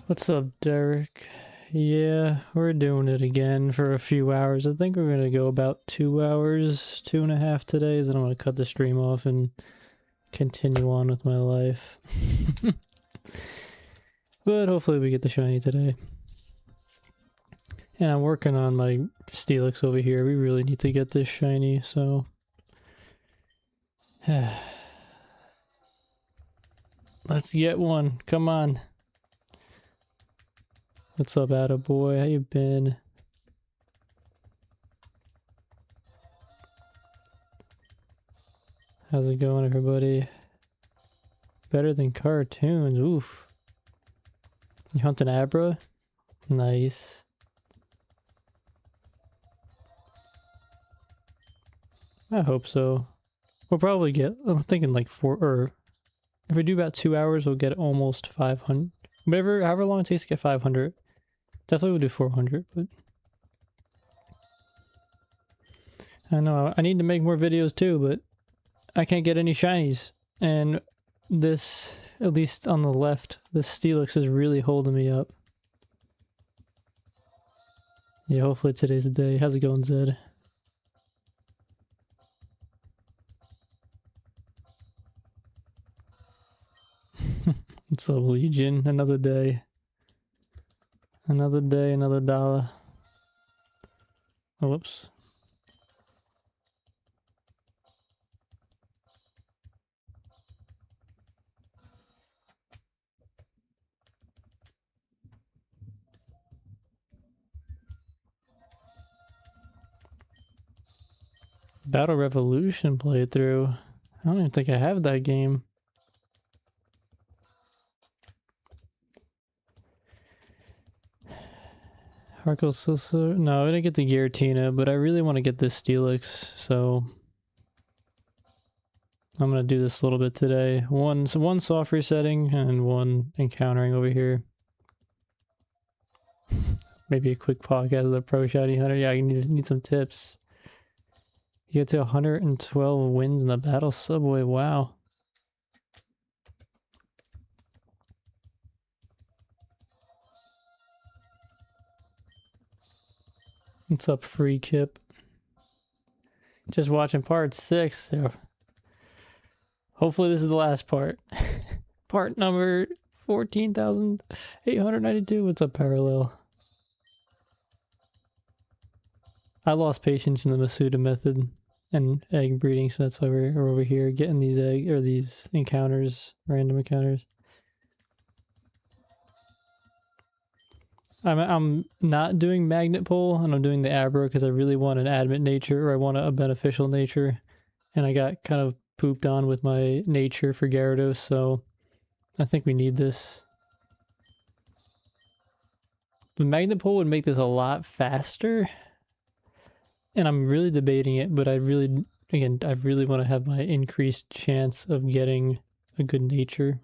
What's up, Derek? Yeah, we're doing it again for a few hours. I think we're gonna go about 2 hours, 2.5 today, then I'm gonna cut the stream off and continue on with my life. But hopefully we get the shiny today. And I'm working on my Steelix over here. We really need to get this shiny, so... Let's get one. Come on. What's up, attaboy? How you been? How's it going, everybody? Better than cartoons. Oof. You hunting Abra? Nice. I hope so. We'll probably get, I'm thinking like if we do about 2 hours, we'll get almost 500. However long it takes to get 500. Definitely we'll do 400, but... I know, I need to make more videos too, but I can't get any shinies. And this, at least on the left, this Steelix is really holding me up. Yeah, hopefully today's the day. How's it going, Zed? It's a Legion, another day. Another day, another dollar. Oh, whoops. Battle Revolution playthrough. I don't even think I have that game. Harkle no, I didn't get the Giratina, but I really want to get this Steelix, so I'm gonna do this a little bit today. One soft resetting and one encountering over here. Maybe a quick podcast of the Pro Shiny Hunter. Yeah, I need some tips. You get to 112 wins in the Battle Subway. Wow. What's up, Free Kip? Just watching part 6. So hopefully this is the last part. Part number 14,892. What's up, Parallel? I lost patience in the Masuda method and egg breeding, so that's why we're over here getting these these encounters, random encounters. I'm not doing Magnet Pull, and I'm doing the Abra because I really want an Adamant nature, or I want a beneficial nature, and I got kind of pooped on with my nature for Gyarados, so I think we need this. The Magnet Pull would make this a lot faster, and I'm really debating it, but I really want to have my increased chance of getting a good nature.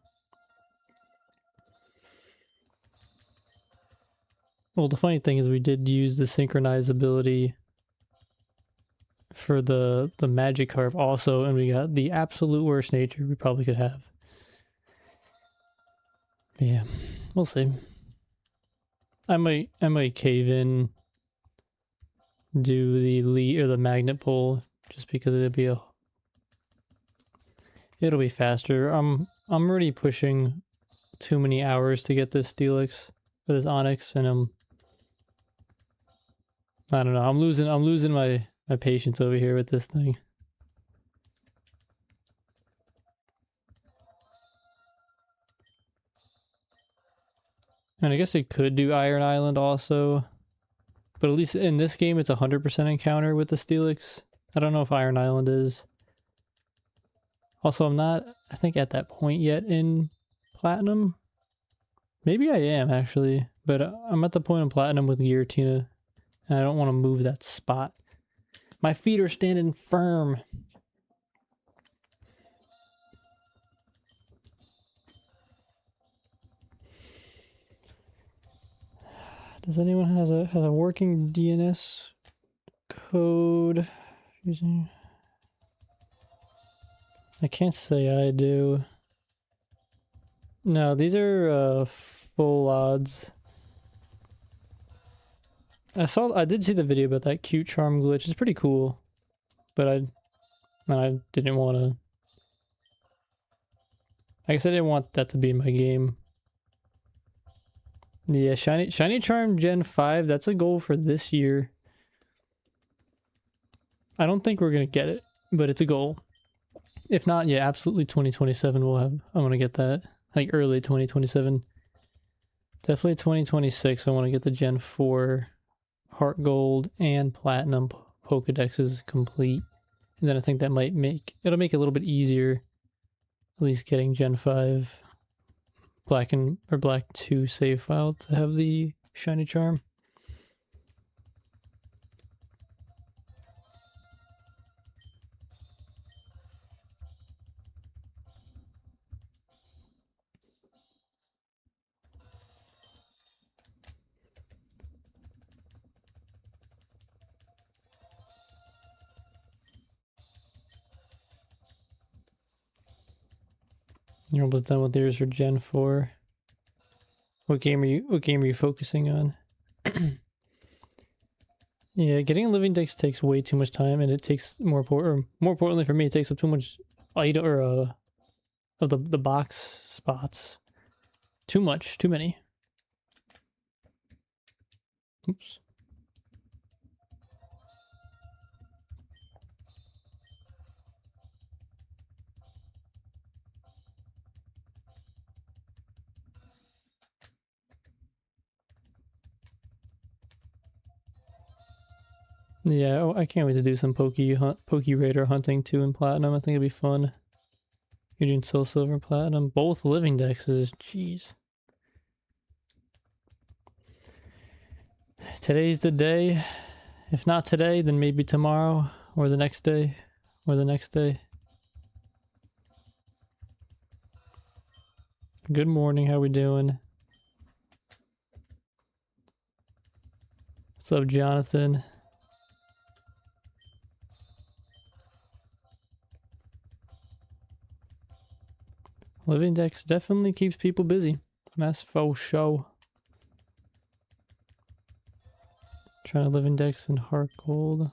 Well, the funny thing is we did use the synchronize ability for the Magikarp also, and we got the absolute worst nature we probably could have. Yeah, we'll see. I might cave in, do the Magnet Pull just because it'll be faster. I'm already pushing too many hours to get this Steelix or this Onyx, and I don't know. I'm losing my patience over here with this thing. And I guess it could do Iron Island also. But at least in this game, it's 100% encounter with the Steelix. I don't know if Iron Island is. Also, I'm not, I think, at that point yet in Platinum. Maybe I am, actually. But I'm at the point in Platinum with Giratina. And I don't want to move that spot. My feet are standing firm. Does anyone has a working DNS code using? I can't say I do. No, these are full odds. I did see the video about that cute charm glitch. It's pretty cool, but I didn't want to. I guess I didn't want that to be in my game. Yeah, shiny charm Gen 5. That's a goal for this year. I don't think we're gonna get it, but it's a goal. If not, yeah, absolutely 2027 we'll have. I'm gonna get that. Like early 2027. Definitely 2026. I want to get the Gen 4 Heart Gold and Platinum Pokedexes complete. And then I think that might make it a little bit easier. At least getting Gen 5 Black 2 save file to have the shiny charm. You're almost done with yours for Gen 4. What game are you focusing on? Yeah, getting a living dex takes way too much time, and it takes more importantly for me, it takes up too much item of the box spots. Too many. Oops. Yeah, oh, I can't wait to do some Poke Raider hunting too in Platinum. I think it'd be fun. You're doing Soul Silver Platinum. Both living dexes. Jeez. Today's the day. If not today, then maybe tomorrow, or the next day, or the next day. Good morning, how we doing? What's up, Jonathan? Living Dex definitely keeps people busy. That's faux show. Trying to Living Dex and Heart Gold.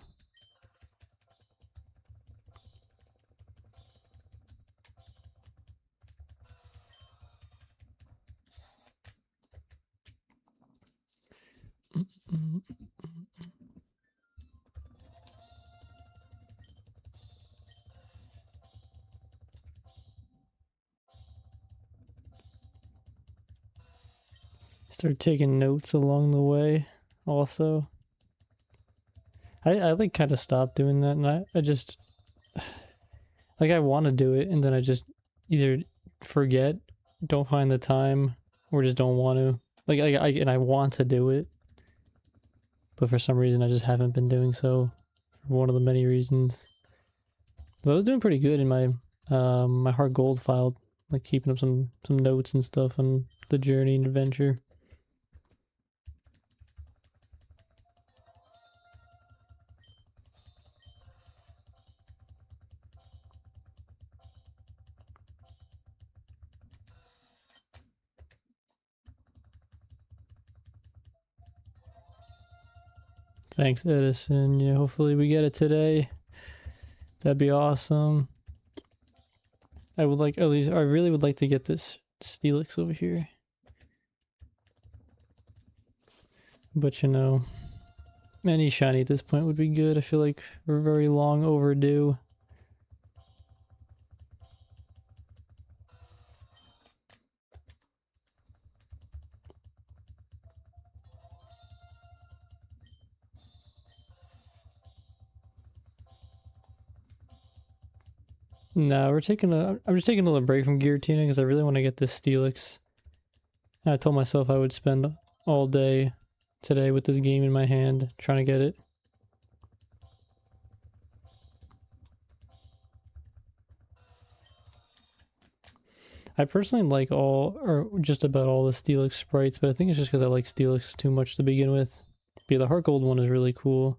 Start taking notes along the way also. I like kind of stopped doing that, and I just like I want to do it, and then I just either forget, don't find the time, or just don't want to. Like I want to do it, but for some reason I just haven't been doing so. For one of the many reasons. So I was doing pretty good in my my Heart Gold file, like keeping up some notes and stuff on the journey and adventure. Thanks, Edison. Yeah, hopefully we get it today. That'd be awesome. I really would like to get this Steelix over here. But you know, any shiny at this point would be good. I feel like we're very long overdue. No, I'm just taking a little break from Giratina because I really want to get this Steelix. I told myself I would spend all day today with this game in my hand trying to get it. I personally like all, or just about all the Steelix sprites, but I think it's just because I like Steelix too much to begin with. But yeah, the Heart Gold one is really cool.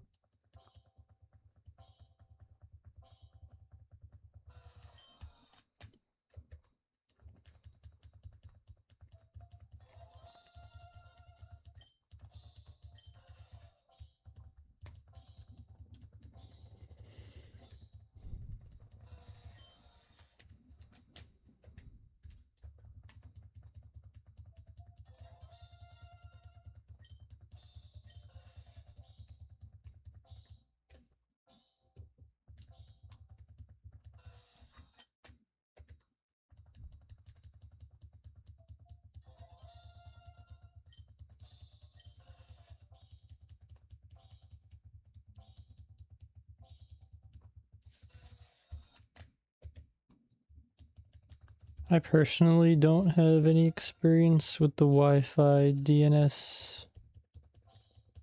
I personally don't have any experience with the Wi-Fi DNS.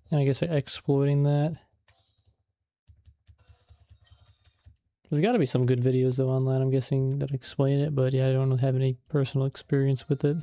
And I guess exploiting that. There's got to be some good videos though online, I'm guessing, that explain it, but yeah, I don't have any personal experience with it.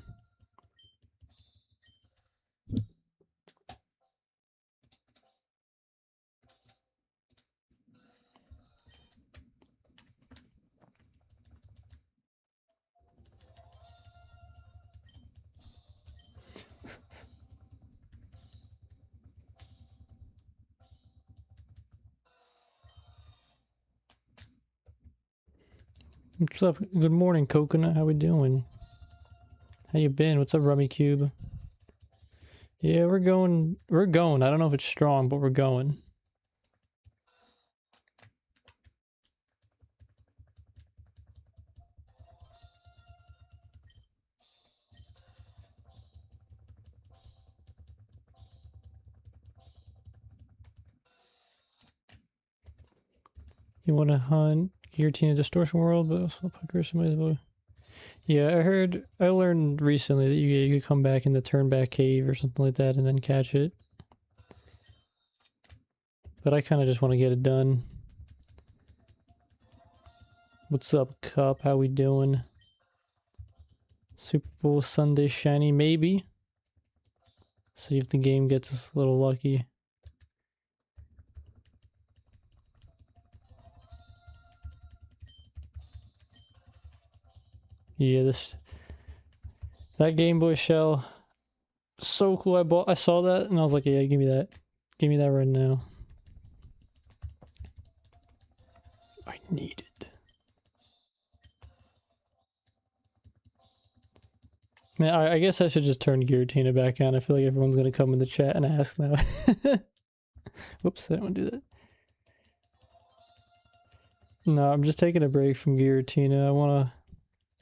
What's up? Good morning, Coconut. How we doing? How you been? What's up, Rummy Cube? Yeah, we're going. We're going. I don't know if it's strong, but we're going. You want to hunt Guillotine Distortion World, but also Pucker might as well. Yeah, I learned recently that you could come back in the turn back cave or something like that and then catch it. But I kind of just want to get it done. What's up, Cup? How we doing? Super Bowl Sunday shiny, maybe. See if the game gets us a little lucky. Yeah, that Game Boy shell, so cool. I saw that and I was like, yeah, give me that. Give me that right now. I need it. Man, I guess I should just turn Giratina back on. I feel like everyone's gonna come in the chat and ask now. Whoops, I didn't want to do that. No, I'm just taking a break from Giratina.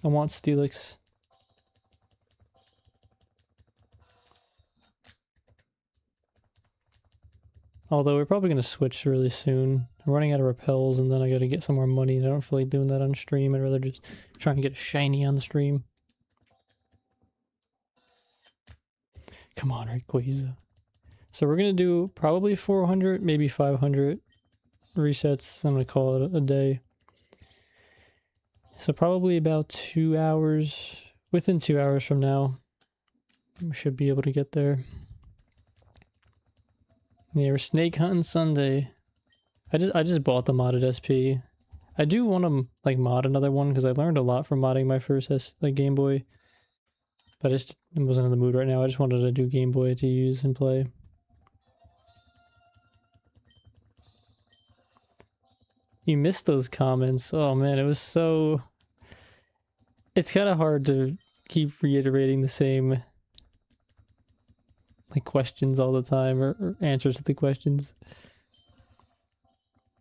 I want Steelix. Although we're probably going to switch really soon. I'm running out of repels and then I got to get some more money and I don't feel like doing that on stream. I'd rather just try and get a shiny on the stream. Come on, Rayquaza. So we're going to do probably 400, maybe 500 resets. I'm going to call it a day. So probably about 2 hours, within 2 hours from now, we should be able to get there. Yeah, we're snake hunting Sunday. I just bought the modded SP. I do want to like mod another one because I learned a lot from modding my first Game Boy. But I just wasn't in the mood right now. I just wanted to do Game Boy to use and play. You missed those comments. Oh man, it was so... It's kind of hard to keep reiterating the same like questions all the time or answers to the questions.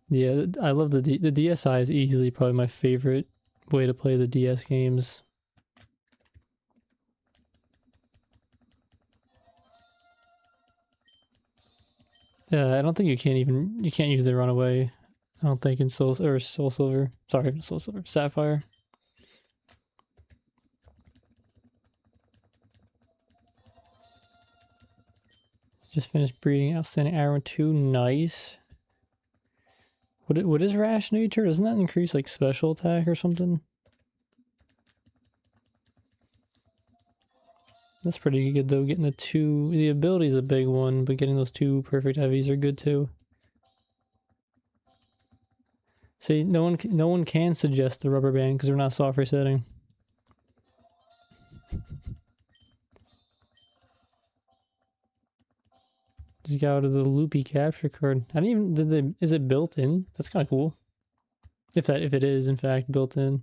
Yeah, I love the DSi is easily probably my favorite way to play the DS games. Yeah, I don't think you can't use the runaway. I don't think in Soul Silver. Sorry, Soul Silver. Sapphire. Just finished breeding outstanding Iron 2. Nice. What is Rash Nature? Doesn't that increase like special attack or something? That's pretty good though. Getting the ability is a big one, but getting those 2 perfect heavies are good too. See, no one can suggest the rubber band because we're not soft resetting. Just got out of the loopy capture card. I didn't even is it built in? That's kind of cool. If it is in fact built in.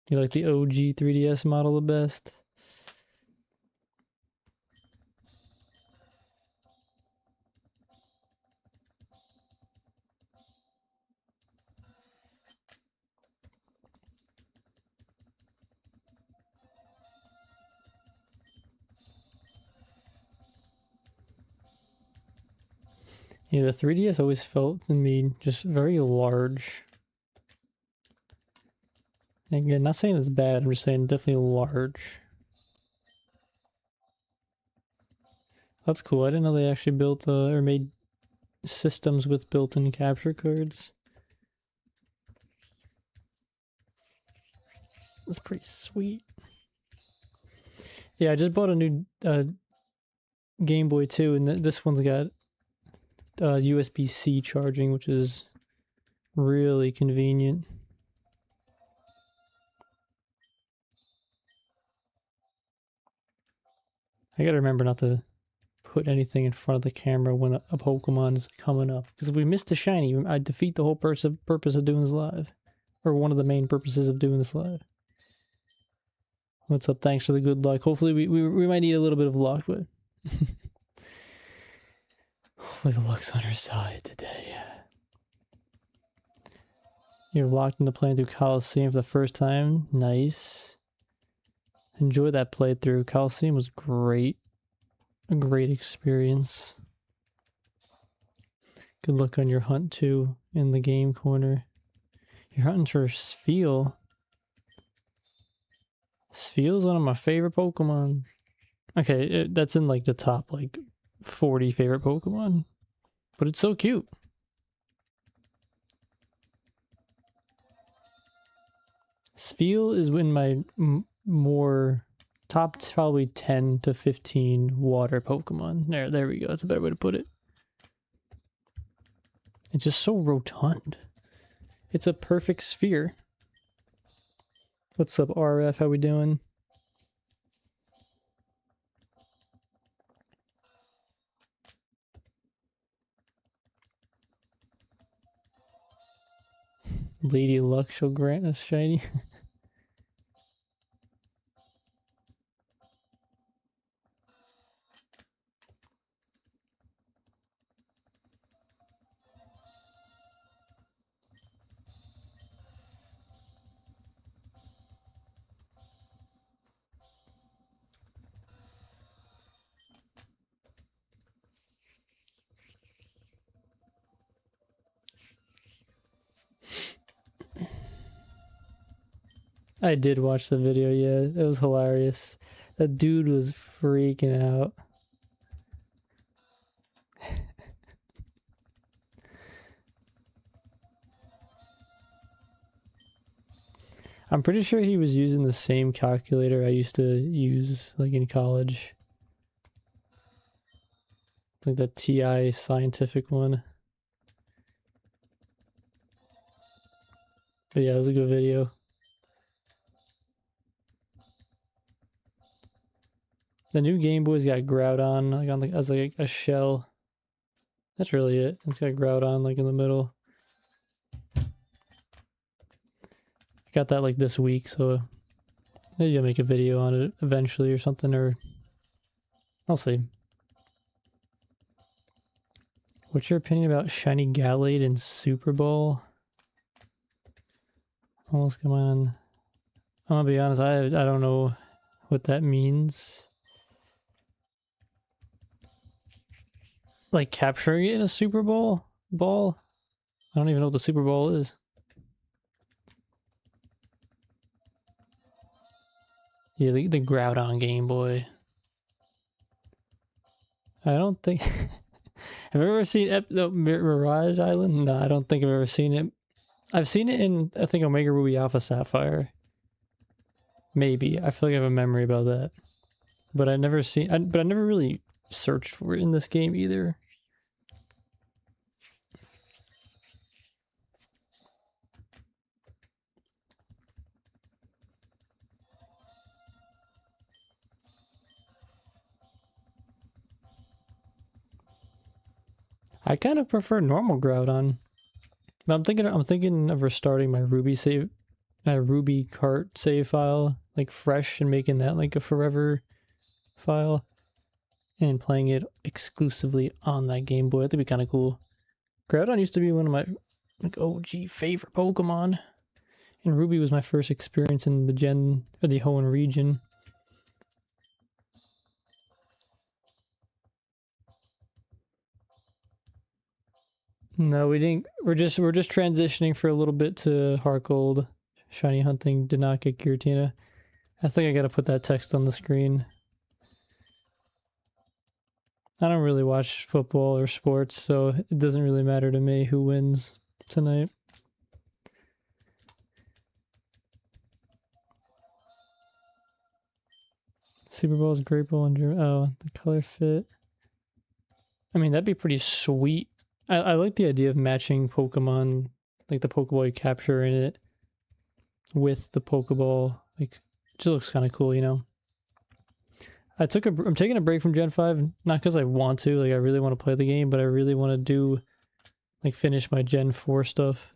You like the OG 3DS model the best? Yeah, the 3DS always felt to me just very large. Again, not saying it's bad, I'm just saying definitely large. That's cool. I didn't know they actually built or made systems with built-in capture cards. That's pretty sweet. Yeah, I just bought a new Game Boy too, and this one's got USB-C charging, which is really convenient. I gotta remember not to put anything in front of the camera when a Pokemon is coming up, because if we missed a shiny, I defeat the whole purpose of doing this live, or one of the main purposes of doing this live. What's up? Thanks for the good luck. Hopefully we might need a little bit of luck, but hopefully the luck's on our side today. You're locked into playing through Coliseum for the first time. Nice. Enjoy that playthrough. Coliseum was great. A great experience. Good luck on your hunt too in the game corner. You're hunting for Spheal. Spheal's one of my favorite Pokemon. Okay, that's in like the top like 40 favorite Pokemon. But it's so cute. Spheal is in my more top probably 10 to 15 water Pokemon. There we go. That's a better way to put it. It's just so rotund. It's a perfect sphere. What's up, RF? How we doing? Lady Luck shall grant us shiny. I did watch the video, yeah. It was hilarious. That dude was freaking out. I'm pretty sure he was using the same calculator I used to use like in college. Like the TI scientific one. But yeah, it was a good video. The new Game Boy's got Groudon like on as like a shell. That's really it. It's got Groudon like in the middle. I got that like this week, so maybe I'll make a video on it eventually or something, or I'll see. What's your opinion about Shiny Gallade in Super Bowl? Well, come on. I'm gonna be honest, I don't know what that means. Like capturing it in a Super Bowl ball? I don't even know what the Super Bowl is. Yeah, the Groudon Game Boy. I don't think... Have I ever seen Mirage Island? No, I don't think I've ever seen it. I've seen it in, I think, Omega Ruby Alpha Sapphire. Maybe. I feel like I have a memory about that. But I never but I never really searched for it in this game either. I kind of prefer normal Groudon. But I'm thinking of restarting my Ruby cart save file, like fresh, and making that like a forever file. And playing it exclusively on that Game Boy. That'd be kind of cool. Groudon used to be one of my like OG favorite Pokemon. And Ruby was my first experience in the Hoenn region. No, we didn't. We're just transitioning for a little bit to Heart Gold. Shiny hunting did not get Giratina. I think I gotta put that text on the screen. I don't really watch football or sports, so it doesn't really matter to me who wins tonight. Super Bowl is great bowl and oh, the color fit. I mean, that'd be pretty sweet. I like the idea of matching Pokemon, like the Pokeball you capture in it, with the Pokeball. Like, it just looks kind of cool, you know. I'm taking a break from Gen 5, not because I want to, like I really want to play the game, but I really want to do, like finish my Gen 4 stuff.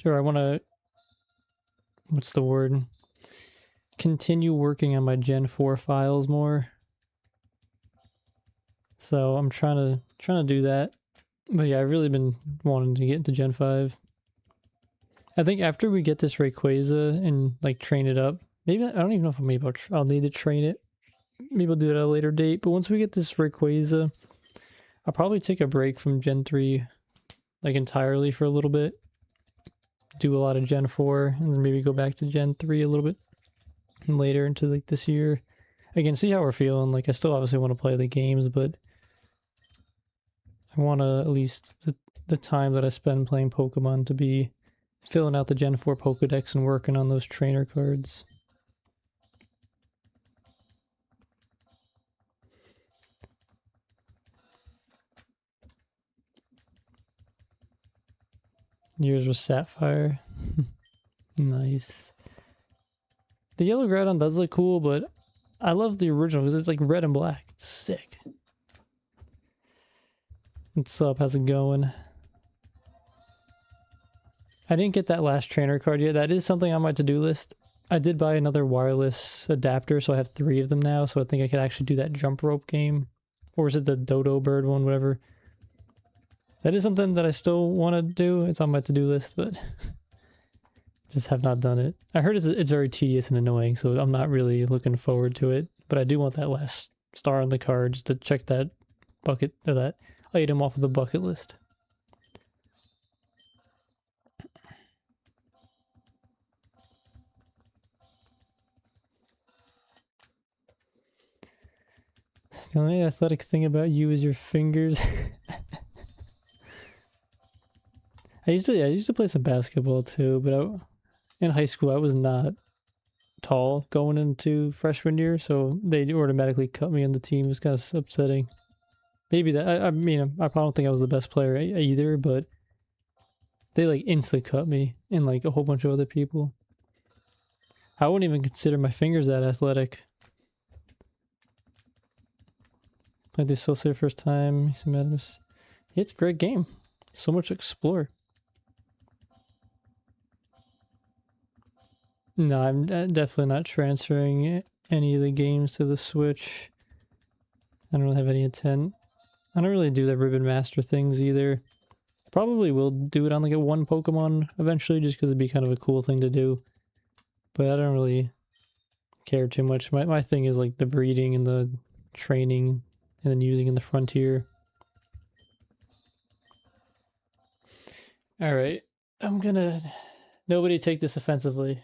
Or I want to, what's the word? Continue working on my Gen 4 files more. So I'm trying to do that. But yeah, I've really been wanting to get into Gen 5. I think after we get this Rayquaza and like train it up, maybe I don't even know if I'll need to train it. Maybe we'll do it at a later date. But once we get this Rayquaza, I'll probably take a break from Gen 3 like entirely for a little bit. Do a lot of Gen 4 and then maybe go back to Gen 3 a little bit later into like this year. Again, see how we're feeling. Like I still obviously want to play the games, but I want to at least the time that I spend playing Pokemon to be filling out the Gen 4 Pokedex and working on those trainer cards. Yours was Sapphire. Nice. The yellow Groudon does look cool, but I love the original because it's like red and black. It's sick. What's up? How's it going? I didn't get that last trainer card yet. That is something on my to-do list. I did buy another wireless adapter, so I have 3 of them now, so I think I could actually do that jump rope game. Or is it the Dodo Bird one, whatever. That is something that I still want to do. It's on my to-do list, but just have not done it. I heard it's very tedious and annoying, so I'm not really looking forward to it. But I do want that last star on the card just to check that bucket, or that item off of the bucket list. The only athletic thing about you is your fingers. I used to play some basketball too, but in high school I was not tall going into freshman year, so they automatically cut me on the team. It was kind of upsetting. Maybe that I mean I probably don't think I was the best player either, but they like instantly cut me and like a whole bunch of other people. I wouldn't even consider my fingers that athletic. Played through Soul Save first time. It's a great game. So much to explore. No, I'm definitely not transferring any of the games to the Switch. I don't really have any intent. I don't really do the Ribbon Master things either. Probably will do it on like a one Pokemon eventually, just because it'd be kind of a cool thing to do. But I don't really care too much. My thing is like the breeding and the training and then using in the frontier. Alright, I'm gonna... Nobody take this offensively.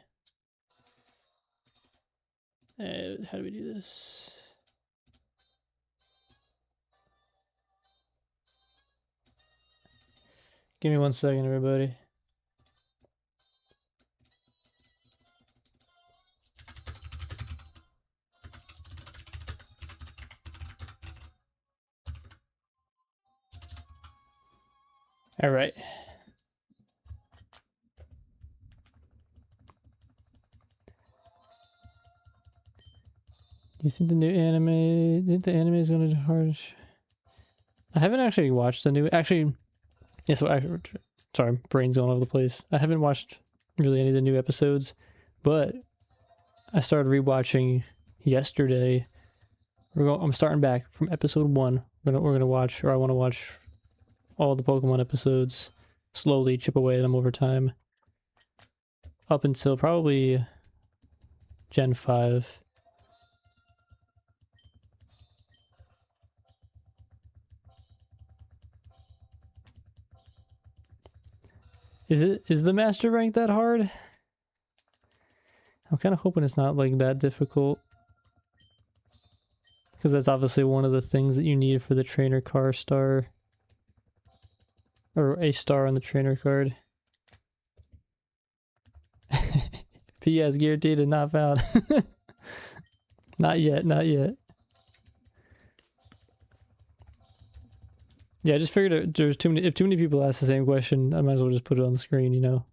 How do we do this? Give me 1 second, everybody. All right. Do you think the new anime? Do you think the anime is going to hard? I haven't actually watched the new. Actually, yes. Sorry, brain's going all over the place. I haven't watched really any of the new episodes, but I started rewatching yesterday. I'm starting back from episode 1. We're gonna watch, or I want to watch all the Pokemon episodes slowly, chip away at them over time, up until probably Gen 5. Is the master rank that hard? I'm kind of hoping it's not like that difficult. Because that's obviously one of the things that you need for the trainer car star. Or a star on the trainer card. PS guaranteed and not found. Not yet, not yet. Yeah, I just figured there's too many. If too many people ask the same question, I might as well just put it on the screen, you know.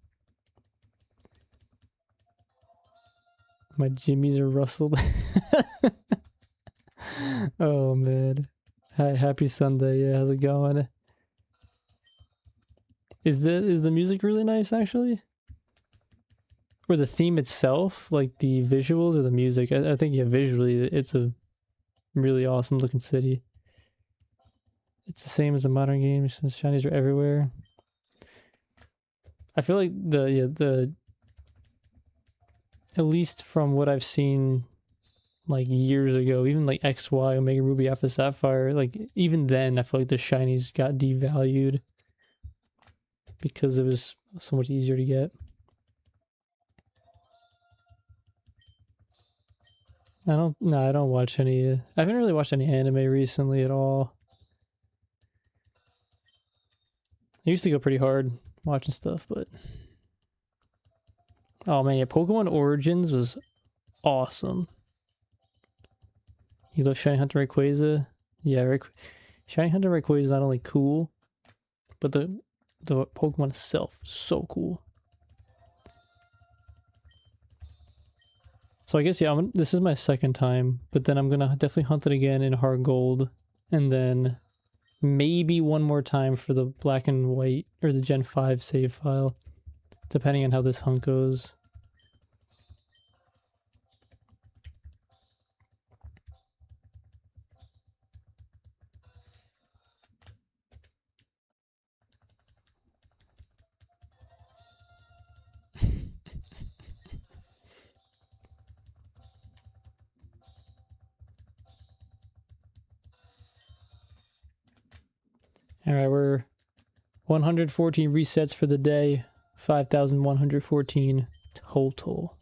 My jimmies are rustled. Oh man. Hi, happy Sunday. Yeah, how's it going? Is the music really nice actually? Or the theme itself, like the visuals or the music? I think yeah, visually it's a really awesome looking city. It's the same as the modern games. Shinies are everywhere. I feel like the at least from what I've seen like years ago, even like XY, Omega Ruby, Alpha Sapphire, like even then I feel like the shinies got devalued because it was so much easier to get. I don't watch any, I haven't really watched any anime recently at all. I used to go pretty hard watching stuff, but... Oh man, yeah, Pokemon Origins was awesome. You love Shiny Hunter Rayquaza? Yeah, Shiny Hunter Rayquaza is not only cool, but the Pokemon itself, so cool. So I guess, yeah, this is my second time, but then I'm gonna definitely hunt it again in Hard Gold, and then maybe one more time for the Black and White, or the Gen 5 save file, depending on how this hunt goes. Alright, we're 114 resets for the day, 5,114 total.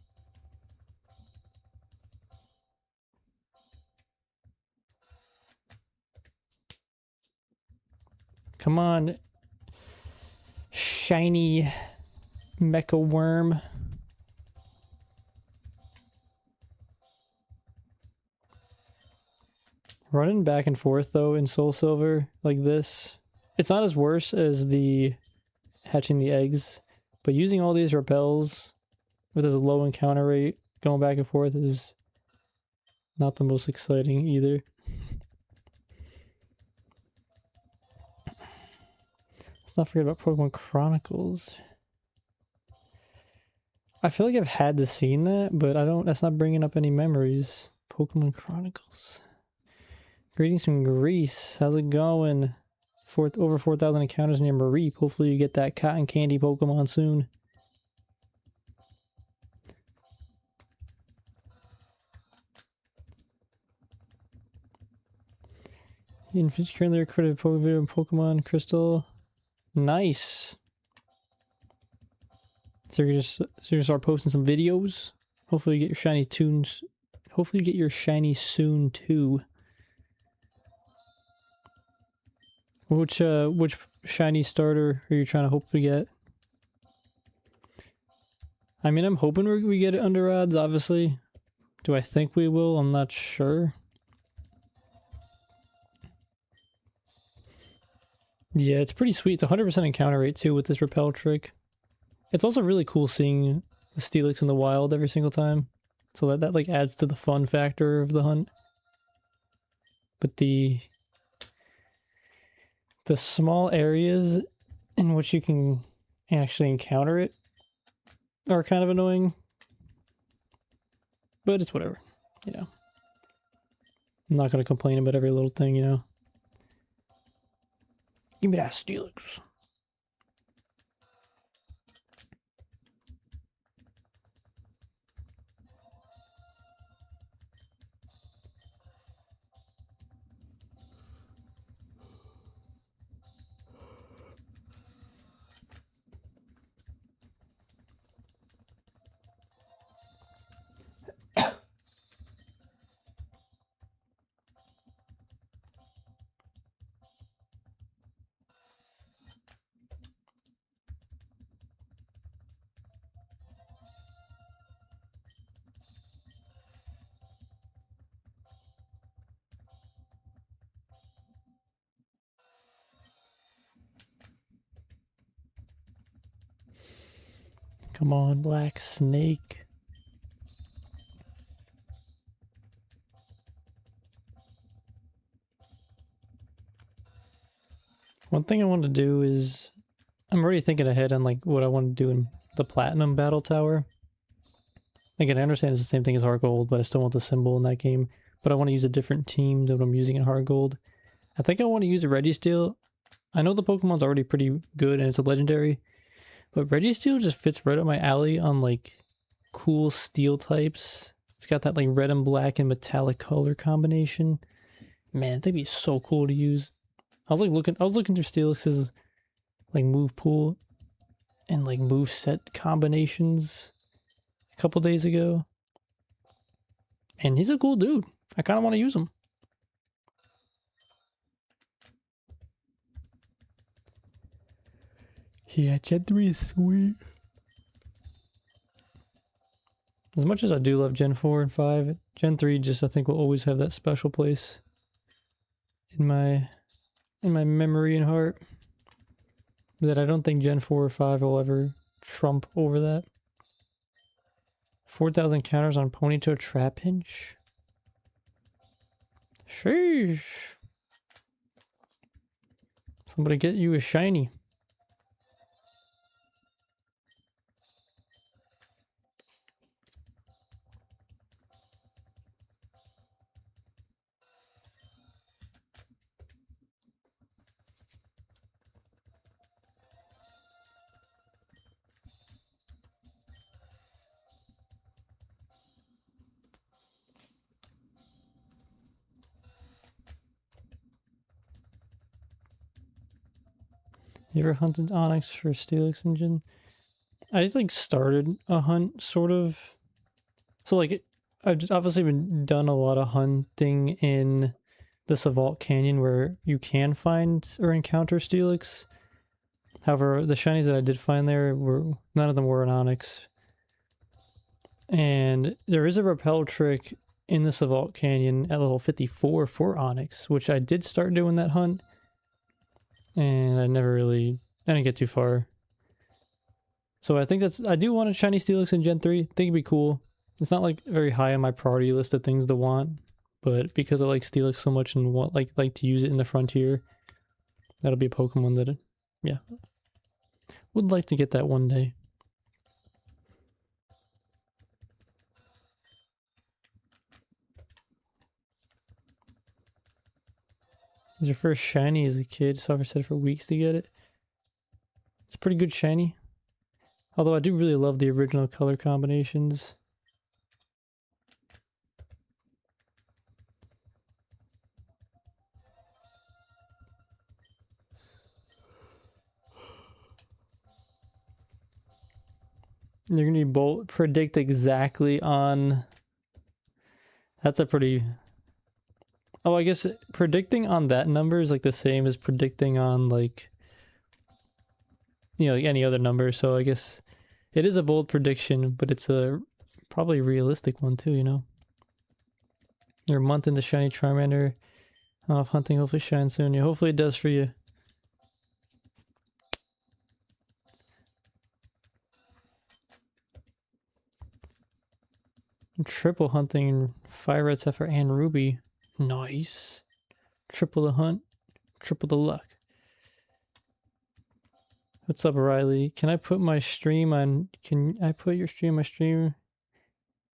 Come on, shiny mecha worm. Running back and forth though in Soul Silver like this, it's not as worse as the hatching the eggs, but using all these repels with a low encounter rate going back and forth is not the most exciting either. Let's not forget about Pokemon Chronicles. I feel like I've had to seen that, but that's not bringing up any memories. Pokemon Chronicles. Greetings from Greece. How's it going? Over 4,000 encounters near Mareep. Hopefully you get that cotton candy Pokemon soon. Currently recorded a video in Pokemon Crystal. Nice. So you're gonna start posting some videos. Hopefully you get your shiny tunes. Hopefully you get your shiny soon too. Which shiny starter are you trying to hope to get? I mean, I'm hoping we get it under odds, obviously. Do I think we will? I'm not sure. Yeah, it's pretty sweet. It's 100% encounter rate too with this repel trick. It's also really cool seeing the Steelix in the wild every single time. So that like adds to the fun factor of the hunt. But the small areas in which you can actually encounter it are kind of annoying. But it's whatever, you know. I'm not going to complain about every little thing, you know. Give me that Steelix. Come on, Black Snake. One thing I want to do is, I'm already thinking ahead on like what I want to do in the Platinum Battle Tower. Again, I understand it's the same thing as Heart Gold, but I still want the symbol in that game. But I want to use a different team than what I'm using in Heart Gold. I think I want to use a Registeel. I know the Pokemon's already pretty good and it's a legendary, but Registeel just fits right up my alley on like cool steel types. It's got that like red and black and metallic color combination. Man, they'd be so cool to use. I was looking through Steelix's like move pool and like move set combinations a couple days ago. And he's a cool dude. I kind of want to use him. Yeah, Gen 3 is sweet. As much as I do love Gen 4 and 5, Gen 3 just I think will always have that special place in my memory and heart. That I don't think Gen 4 or 5 will ever trump over that. 4,000 counters on Ponyta Trapinch. Sheesh. Somebody get you a shiny. You ever hunted Onyx for Steelix Engine? I just like started a hunt sort of. So like I've just obviously been done a lot of hunting in the Savalt Canyon where you can find or encounter Steelix. However, the shinies that I did find there were none of them were an Onyx. And there is a repel trick in the Savalt Canyon at level 54 for Onyx, which I did start doing that hunt. And I didn't get too far. So I think I do want a shiny Steelix in Gen 3. I think it'd be cool. It's not like very high on my priority list of things to want, but because I like Steelix so much and want like to use it in the frontier, that'll be a Pokemon that, yeah, would like to get that one day. It's your first shiny as a kid, so I've said for weeks to get it. It's a pretty good shiny. Although I do really love the original color combinations. You're gonna be predict exactly on. That's a pretty. Oh, I guess predicting on that number is like the same as predicting on like, you know, like any other number. So I guess it is a bold prediction, but it's a probably realistic one too, you know. You're a month into shiny Charmander. Off hunting, hopefully shine soon. Yeah, hopefully it does for you. Triple hunting Fire Red Sapphire and Ruby. Nice. Triple the hunt, triple the luck. What's up, Riley? Can I put my stream on? Can I put your stream on my stream?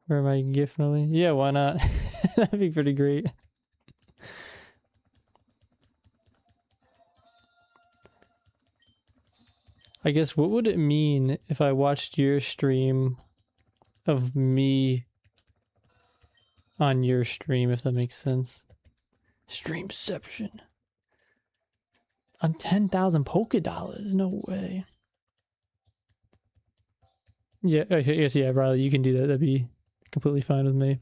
Where my gift? Yeah, why not? That'd be pretty great. I guess what would it mean if I watched your stream of me on your stream, if that makes sense? Streamception. On 10,000 Poké Dollars? No way. Yeah, I guess, yeah, Riley, you can do that. That'd be completely fine with me.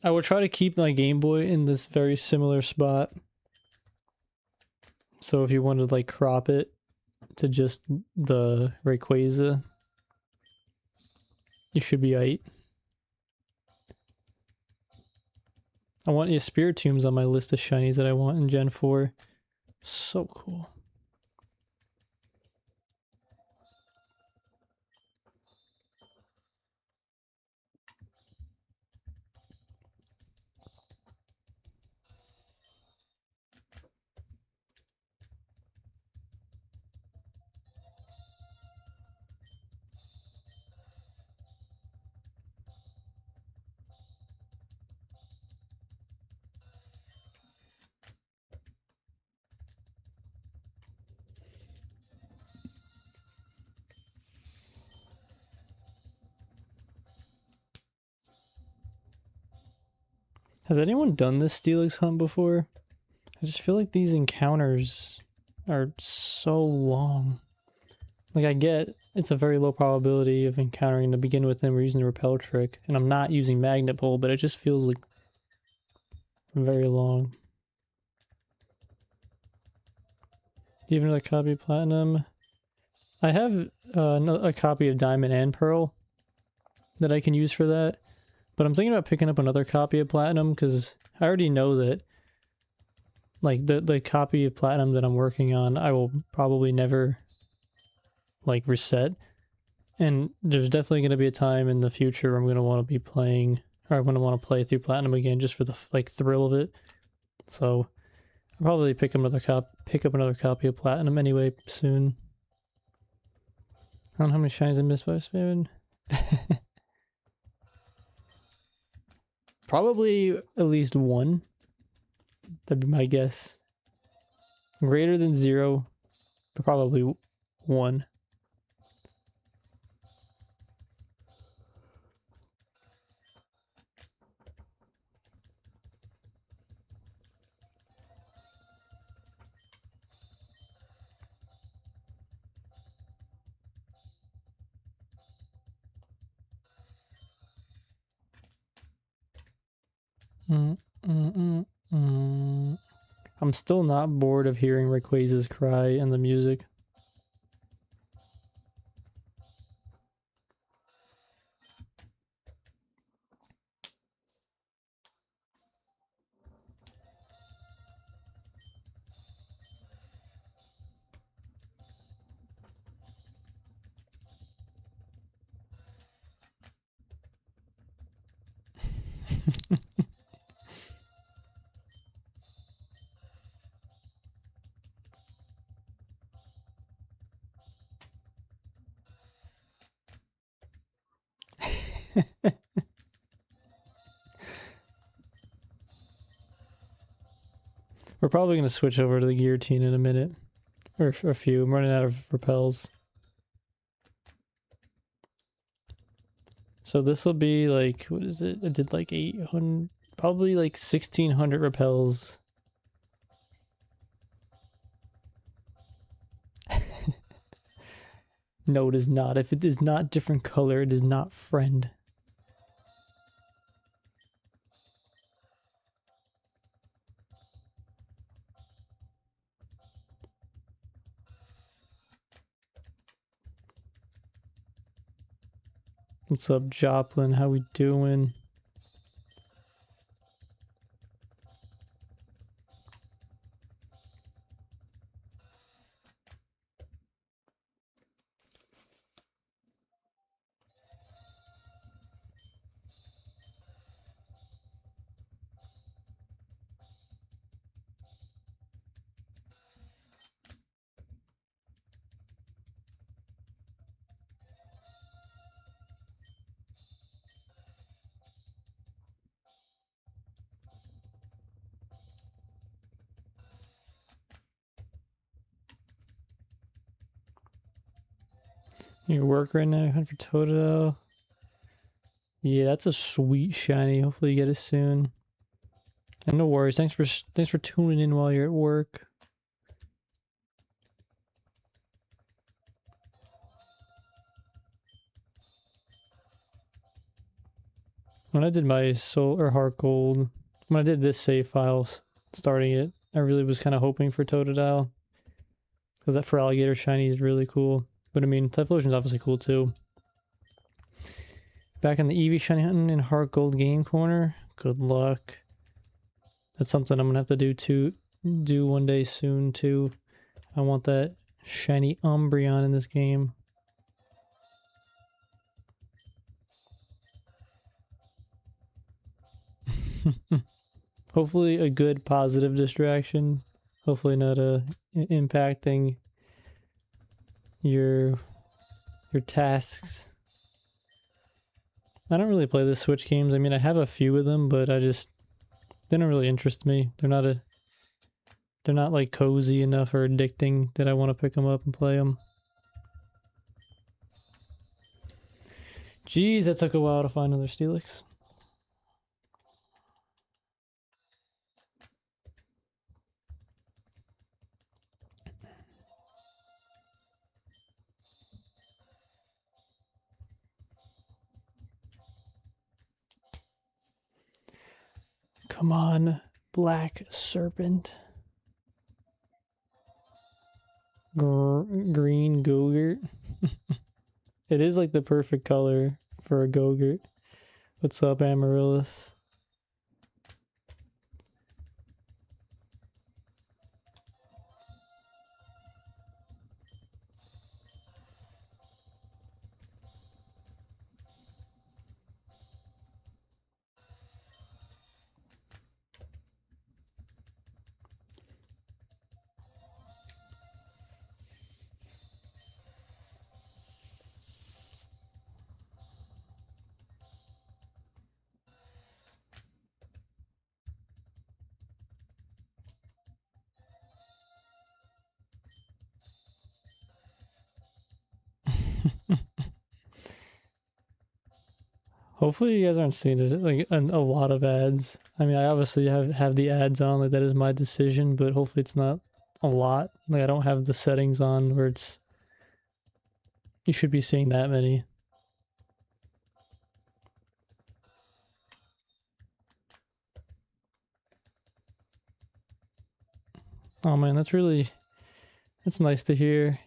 I will try to keep my Game Boy in this very similar spot. So if you wanted to like crop it to just the Rayquaza, you should be aight. I want Spiritombs on my list of shinies that I want in Gen 4. So cool. Has anyone done this Steelix hunt before? I just feel like these encounters are so long. Like, I get it's a very low probability of encountering to begin with, and we're using the repel trick, and I'm not using magnet pull, but it just feels like very long. Do you have another copy of Platinum? I have a copy of Diamond and Pearl that I can use for that, but I'm thinking about picking up another copy of Platinum because I already know that, like, the copy of Platinum that I'm working on, I will probably never, like, reset. And there's definitely going to be a time in the future where I'm going to want to be playing, or I'm going to want to play through Platinum again just for the, like, thrill of it. So I'll probably pick up another copy of Platinum anyway soon. I don't know how many shinies I missed by spamming. Probably at least one. That'd be my guess. Greater than 0, but probably 1. I'm still not bored of hearing Rayquaza's cry and the music. We're probably going to switch over to the guillotine in a minute. Or a few. I'm running out of repels. So this will be like, what is it? I did like 800, probably like 1600 repels. No, it is not. If it is not different color, it is not friend. What's up, Joplin? How we doing? You work right now, hunt for Totodile. Yeah, that's a sweet shiny. Hopefully you get it soon. And no worries. Thanks for tuning in while you're at work. When I did my Soul or Heart Gold, when I did this save file, starting it, I really was kind of hoping for Totodile. Because that for Alligator shiny is really cool. But I mean, Typhlosion's obviously cool too. Back in the Eevee shiny hunting in Heart Gold game corner. Good luck. That's something I'm gonna have to do one day soon too. I want that shiny Umbreon in this game. Hopefully a good positive distraction. Hopefully not impacting your tasks. I don't really play the Switch games. I mean, I have a few of them, but they don't really interest me. They're not like cozy enough or addicting that I want to pick them up and play them. Jeez, that took a while to find another Steelix. Come on, Black Serpent. Green Gogurt. It is like the perfect color for a Gogurt. What's up, Amaryllis? Hopefully you guys aren't seeing it like a lot of ads. I mean, I obviously have the ads on, like that is my decision, but hopefully it's not a lot. Like I don't have the settings on where you should be seeing that many. Oh man, that's nice to hear.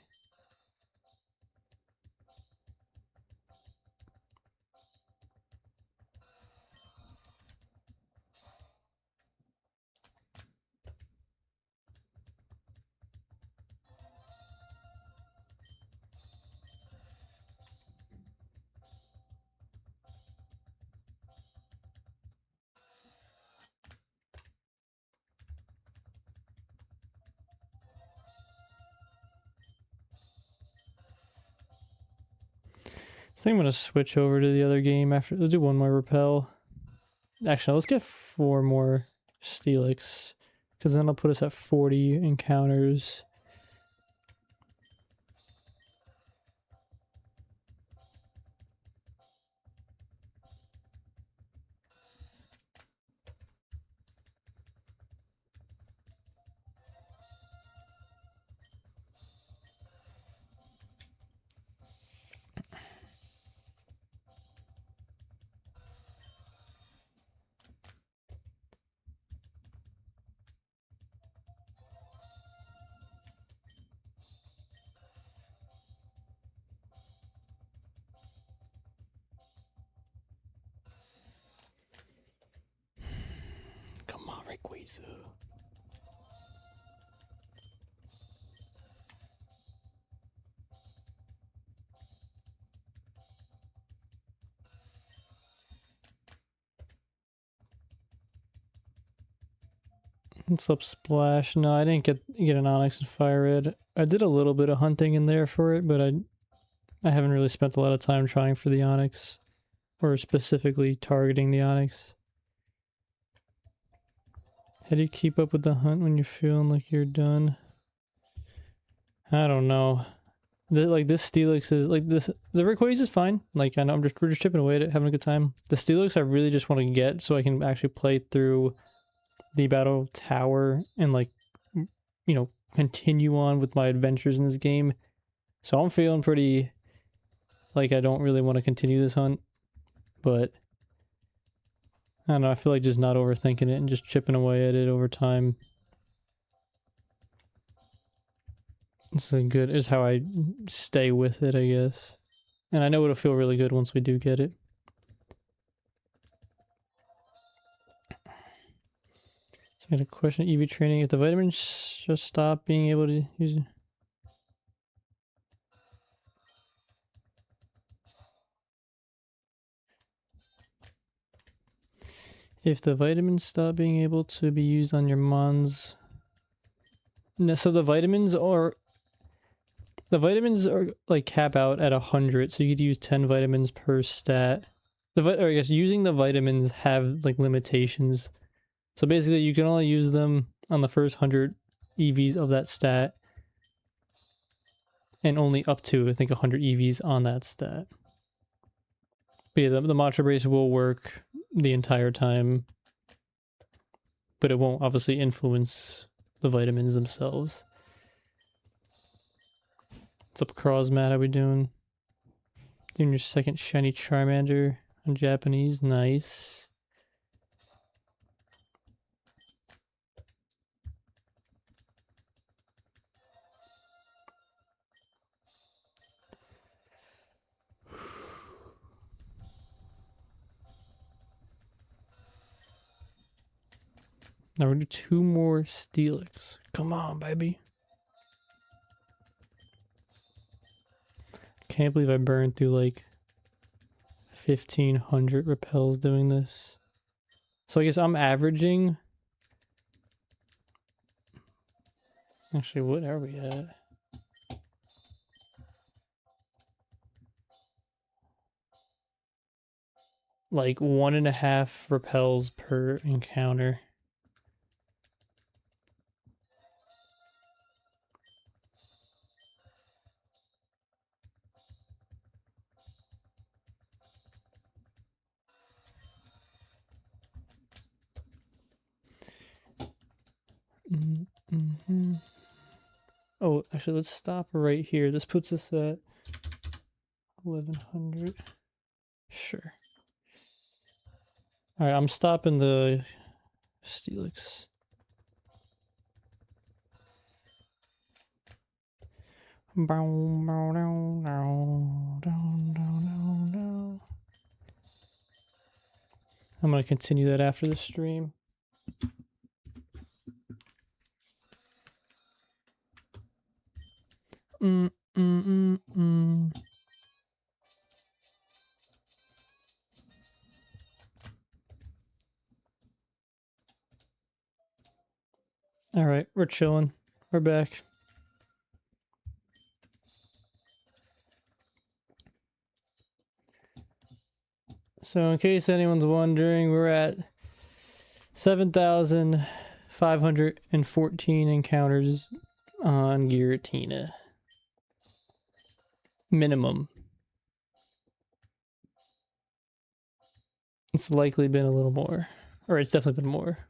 I think I'm gonna switch over to the other game after. Let's do one more repel. Actually, let's get 4 more Steelix, because then I'll put us at 40 encounters. Come on, Rayquaza. What's up, Splash? No, I didn't get an Onyx and Fire Red. I did a little bit of hunting in there for it, but I haven't really spent a lot of time trying for the Onyx, or specifically targeting the Onyx. How do you keep up with the hunt when you're feeling like you're done? I don't know. This Steelix is like this. The Rayquaza is fine. Like I know we're just chipping away at it, having a good time. The Steelix I really just want to get so I can actually play through the battle tower and like continue on with my adventures in this game. So I'm feeling pretty like I don't really want to continue this hunt, but I don't know. I feel like just not overthinking it and just chipping away at it over time. Is how I stay with it, I guess. And I know it'll feel really good once we do get it. So Got a question. EV training. If the vitamins just stop being able to use it. If the vitamins stop being able to be used on your mons. No, so the vitamins are like cap out at 100, so you could use 10 vitamins per stat. Or I guess using the vitamins have like limitations. So basically you can only use them on the first 100 EVs of that stat. And only up to, I think, 100 EVs on that stat. But yeah, the matcha brace will work the entire time. But it won't obviously influence the vitamins themselves. What's up, Crosmat? How we doing? Doing your second shiny Charmander on Japanese. Nice. Now we're gonna do 2 more Steelix. Come on, baby. Can't believe I burned through like 1,500 repels doing this. So I guess I'm averaging. Actually, what are we at? Like 1.5 repels per encounter. Mm-hmm. Oh, actually, let's stop right here. This puts us at 1,100. Sure. All right, I'm stopping the Steelix. I'm gonna continue that after the stream. All right, we're chilling. We're back. So in case anyone's wondering, we're at 7,514 encounters on Giratina. Minimum. It's likely been a little more. Or it's definitely been more.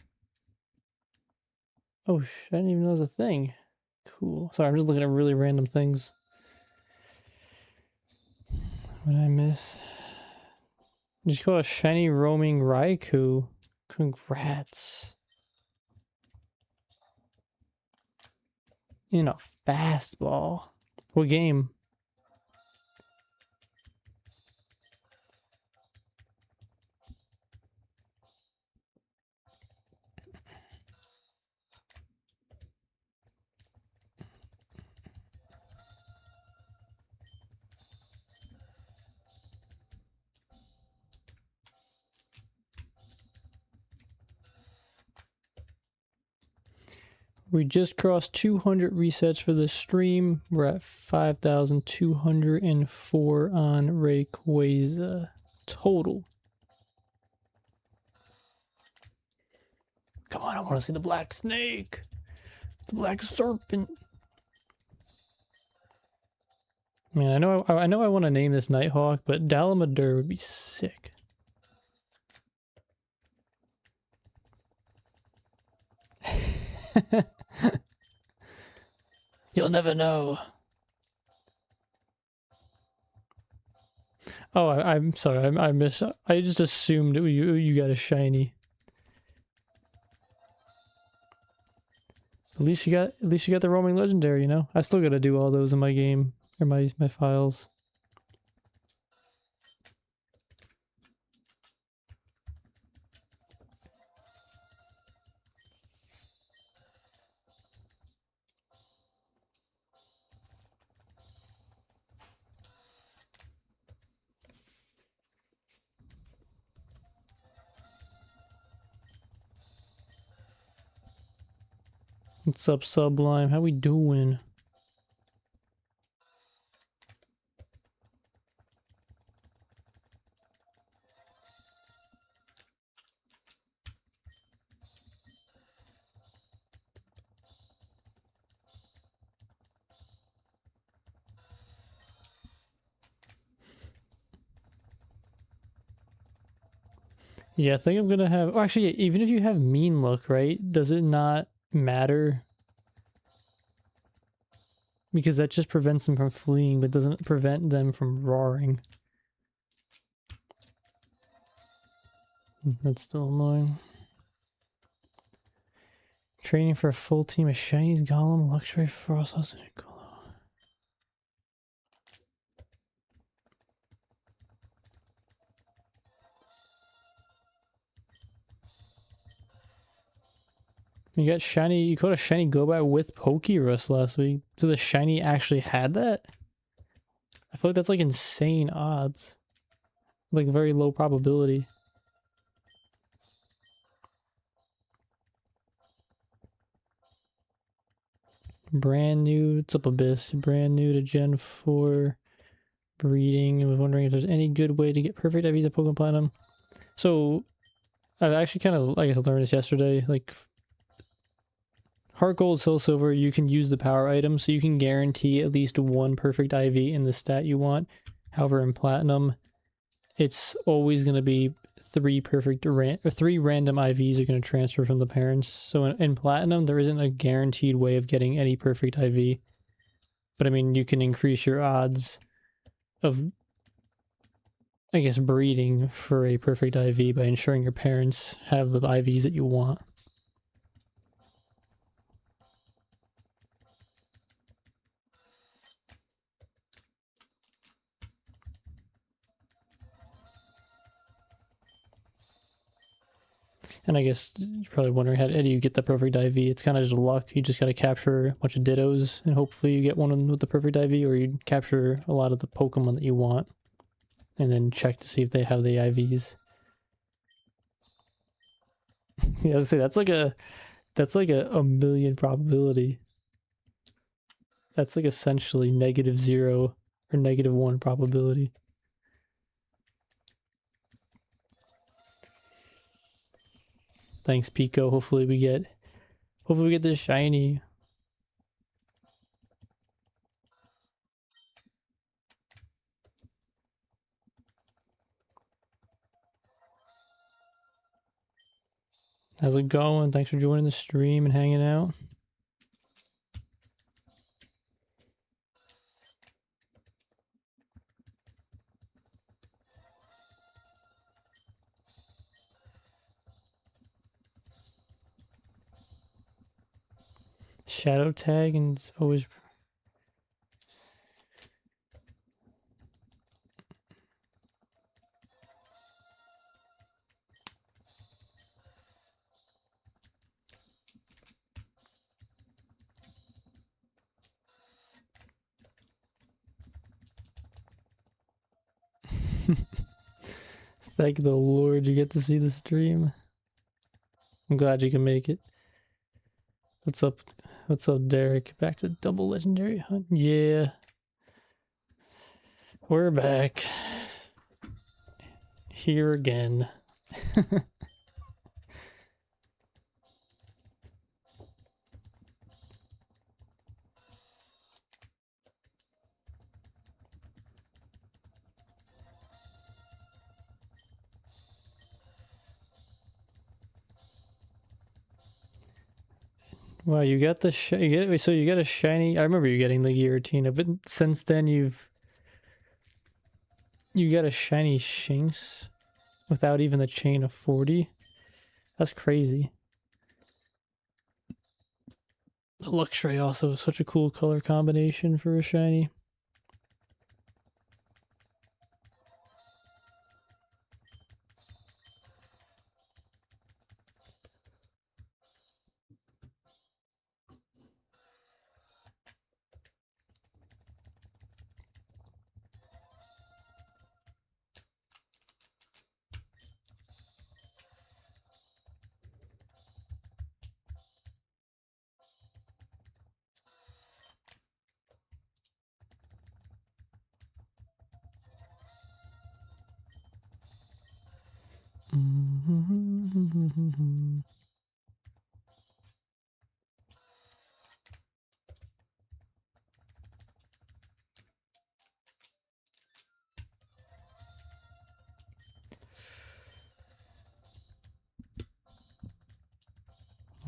Oh, I didn't even know it was a thing. Cool. Sorry, I'm just looking at really random things. What did I miss? Just got a shiny roaming Raikou. Congrats. In a fastball. What game? We just crossed 200 resets for the stream. We're at 5,204 on Rayquaza total. Come on, I want to see the black snake. The black serpent. Man, I know I want to name this Nighthawk, but Dalamadur would be sick. You'll never know. Oh, I'm sorry. I just assumed you got a shiny. At least you got the roaming legendary, you know? I still gotta do all those in my game or my files. What's up, Sublime? How we doing? Yeah, I think I'm gonna have... Oh, actually, yeah, even if you have mean luck, right? Does it not matter? Because that just prevents them from fleeing, but doesn't prevent them from roaring. That's still annoying. Training for a full team of Shinies, Golem, Luxray, Frosthouse, and Golo. You got Shiny... You caught a Shiny Golbat with Pokerus last week. So the Shiny actually had that? I feel like that's like insane odds. Like very low probability. Brand new. What's up, Abyss? Brand new to Gen 4. Breeding. I was wondering if there's any good way to get perfect IVs at Pokemon Platinum. So, I've actually kind of, I guess I learned this yesterday. Like, Heart Gold, Soul Silver, you can use the power item, so you can guarantee at least one perfect IV in the stat you want. However, in Platinum, it's always going to be three random IVs are going to transfer from the parents. So in Platinum, there isn't a guaranteed way of getting any perfect IV. But I mean, you can increase your odds of, I guess, breeding for a perfect IV by ensuring your parents have the IVs that you want. And I guess you're probably wondering, how do you get the perfect IV? It's kind of just luck. You just got to capture a bunch of Dittos, and hopefully you get one with the perfect IV, or you capture a lot of the Pokemon that you want, and then check to see if they have the IVs. Yeah, I say that's like a million probability. That's like essentially -0 or -1 probability. Thanks, Pico. Hopefully we get this shiny. How's it going? Thanks for joining the stream and hanging out. Shadow tag, and it's always... Thank the Lord you get to see the stream. I'm glad you can make it. What's up? What's up, Derek? Back to double legendary hunt. Yeah. We're back. Here again. Wow, you got the so you got a shiny. I remember you getting the Giratina, but since then you got a shiny Shinx without even the chain of 40. That's crazy. The Luxray also is such a cool color combination for a shiny.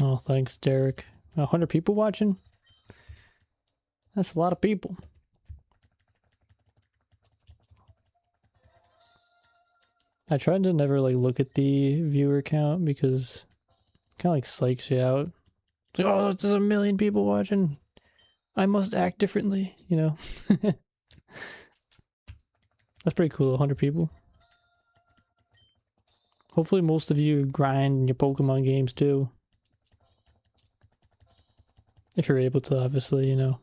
Oh, thanks, Derek. 100 people watching? That's a lot of people. I tried to never like look at the viewer count because it kind of like psychs you out. It's like, oh, there's a million people watching. I must act differently, you know? That's pretty cool, 100 people. Hopefully most of you grind in your Pokemon games too. If you're able to, obviously, you know.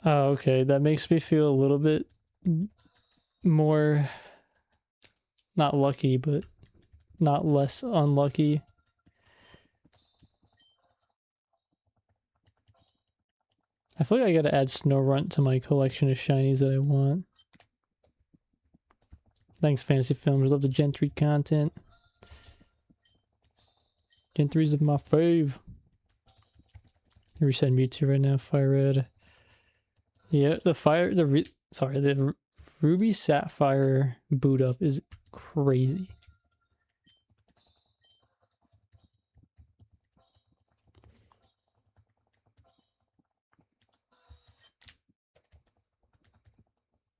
Oh, okay. That makes me feel a little bit more, not lucky, but not less unlucky. I feel like I gotta add Snorunt to my collection of shinies that I want. Thanks, Fantasy Films. Love the Gen 3 content. Gen 3's of my fave. Reset Mewtwo right now, Fire Red. Yeah, the Ruby Sapphire boot up is crazy.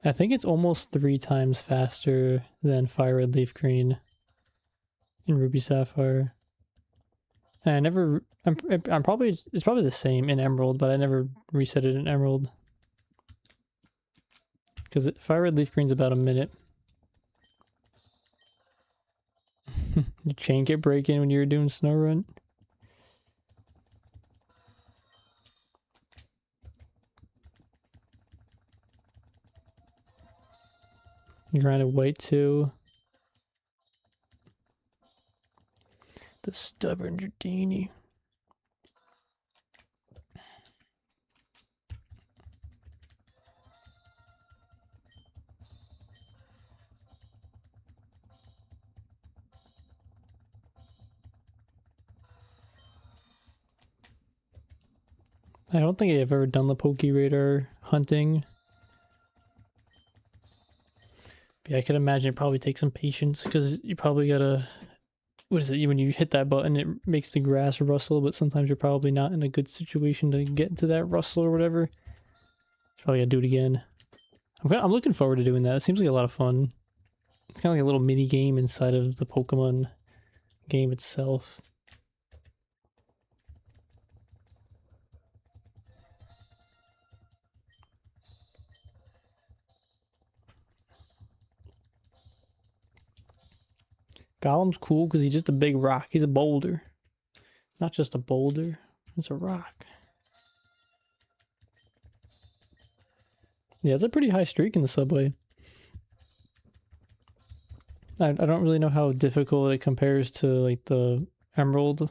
I think it's almost 3 times faster than Fire Red Leaf Green in Ruby Sapphire. And I never, I'm probably, it's probably the same in Emerald, but I never reset it in Emerald. Because Fire Red Leaf Green's about a minute. Your chain kept breaking when you were doing Snorunt. You grinded white too. The stubborn Dratini. I don't think I've ever done the Pokeradar hunting. But yeah, I can imagine it probably takes some patience because you probably gotta, what is it, when you hit that button it makes the grass rustle, but sometimes you're probably not in a good situation to get into that rustle or whatever. Probably gotta do it again. I'm looking forward to doing that. It seems like a lot of fun. It's kind of like a little mini game inside of the Pokemon game itself. Golem's cool because he's just a big rock. He's a boulder. Not just a boulder, it's a rock. Yeah, it's a pretty high streak in the subway. I don't really know how difficult it compares to like the Emerald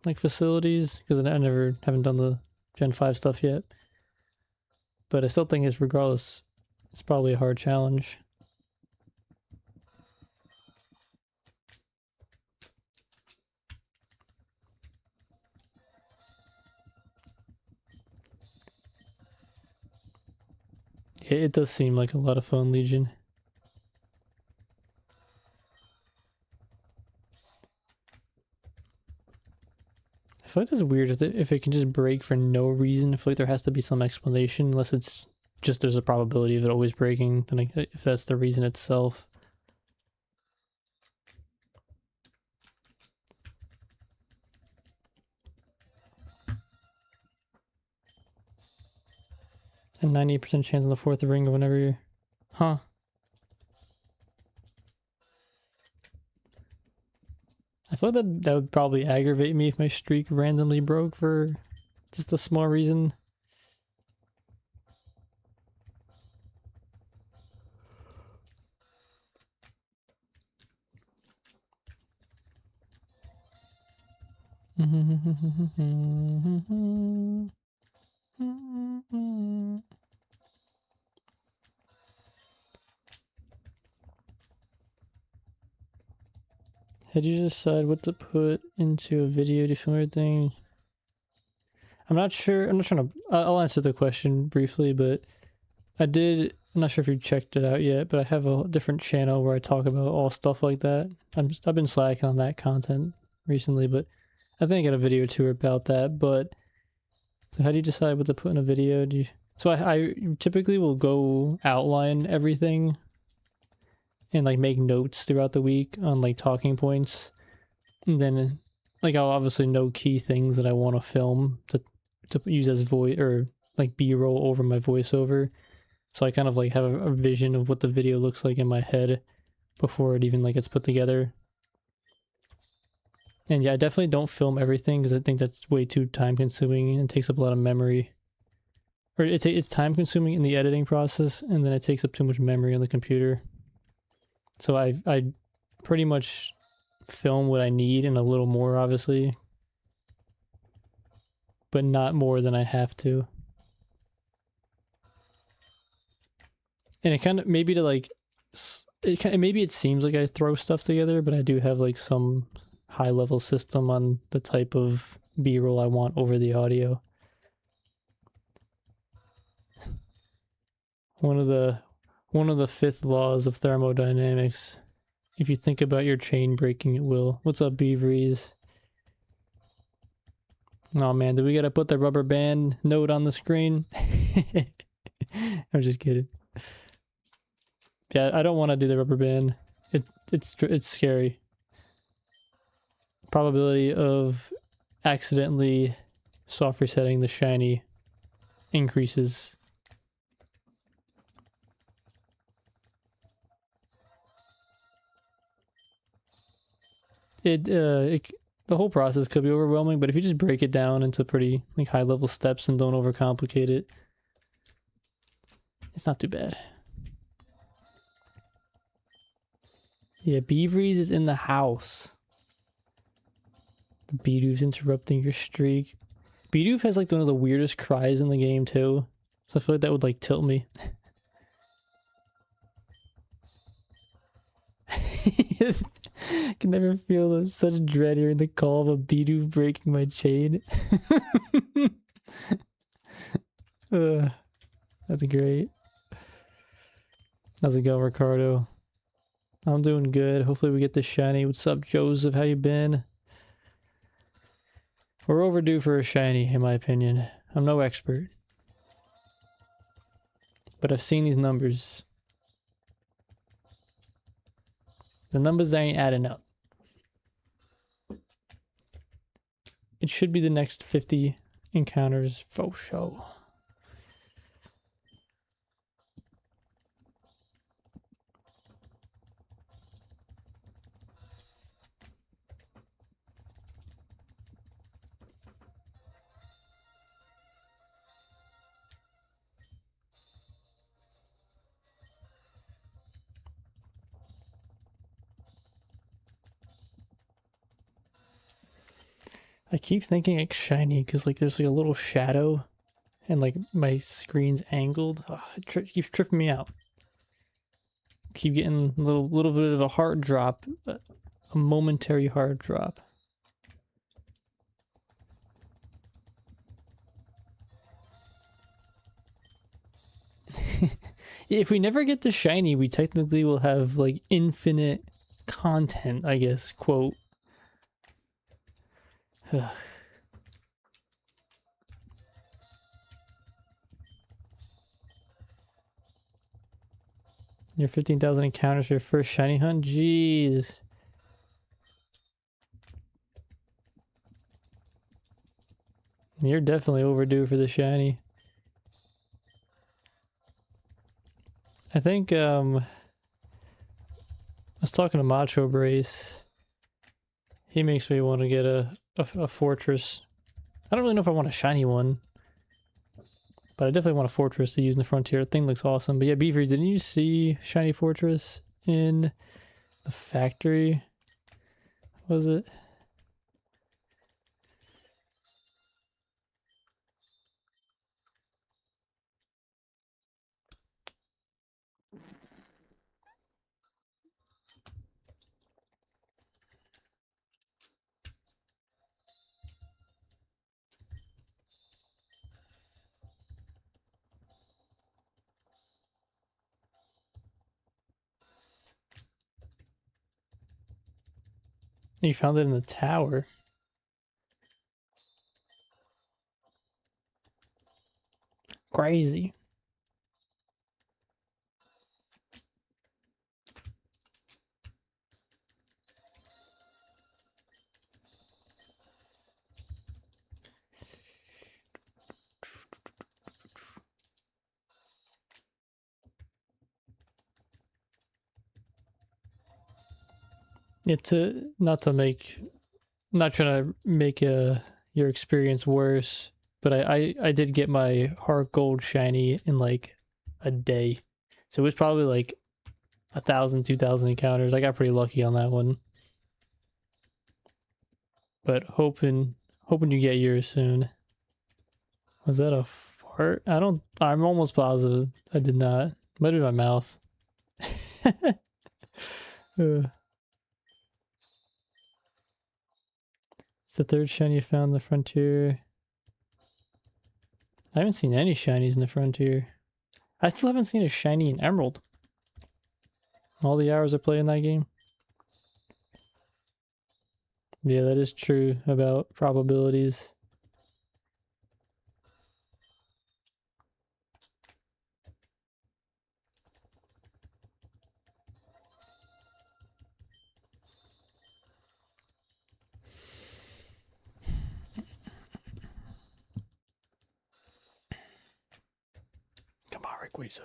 like facilities because I never haven't done the Gen 5 stuff yet. But I still think it's regardless, it's probably a hard challenge. It does seem like a lot of fun, Legion. I feel like that's weird if it can just break for no reason. I feel like there has to be some explanation, unless it's just there's a probability of it always breaking. Then if that's the reason itself. A 98% chance on the 4th ring of whenever you're... Huh. I feel like that would probably aggravate me if my streak randomly broke for just a small reason. How do you decide what to put into a video to film everything? I'm not sure. I'm not trying to. I'll answer the question briefly, but I'm not sure if you checked it out yet, but I have a different channel where I talk about all stuff like that. I've been slacking on that content recently, but I think I got a video or two about that. But so how do you decide what to put in a video? So I typically will go outline everything and like make notes throughout the week on like talking points. And then like I'll obviously know key things that I want to film to use as voice or like B-roll over my voiceover. So I kind of like have a vision of what the video looks like in my head before it even like gets put together. And yeah, I definitely don't film everything because I think that's way too time consuming and takes up a lot of memory. Or it's time consuming in the editing process, and then it takes up too much memory on the computer. So I pretty much film what I need and a little more, obviously, but not more than I have to. And it kind of maybe to like maybe it seems like I throw stuff together, but I do have like some high level system on the type of B-roll I want over the audio. One of the fifth laws of thermodynamics. If you think about your chain breaking, it will. What's up, Beaveries? Oh man, do we gotta put the rubber band note on the screen? I'm just kidding. Yeah, I don't want to do the rubber band. It's scary. Probability of accidentally soft resetting the shiny increases. The whole process could be overwhelming, but if you just break it down into pretty like high level steps and don't overcomplicate it, it's not too bad. Yeah, Beaveries is in the house. The Beedoo's interrupting your streak. Beedoo has like one of the weirdest cries in the game too, so I feel like that would like tilt me. I can never feel such dread hearing the call of a Beedoo breaking my chain. That's great. How's it going, Ricardo? I'm doing good. Hopefully we get this shiny. What's up, Joseph? How you been? We're overdue for a shiny, in my opinion. I'm no expert, but I've seen these numbers. The numbers ain't adding up. It should be the next 50 encounters for show. I keep thinking it's shiny because like there's like a little shadow and like my screen's angled. Oh, it keeps tripping me out. Keep getting a little bit of a heart drop, a momentary heart drop. If we never get the shiny, we technically will have like infinite content, I guess, quote. Your 15,000 encounters for your first shiny hunt? Jeez. You're definitely overdue for the shiny. I think, I was talking to Macho Brace. He makes me want to get a fortress. I don't really know if I want a shiny one, but I definitely want a fortress to use in the frontier. The thing looks awesome. But yeah, Beaveries, didn't you see shiny fortress in the factory? Was it? You found it in the tower. Crazy. Yeah, not trying to make your experience worse, but I did get my heart gold shiny in like a day, so it was probably like 1,000, 2,000 encounters. I got pretty lucky on that one, but hoping you get yours soon. Was that a fart? I'm almost positive I did not. Might be my mouth. It's the third shiny you found in the frontier. I haven't seen any shinies in the frontier. I still haven't seen a shiny in Emerald. All the hours I play in that game. Yeah, that is true about probabilities. Come on, Rayquaza.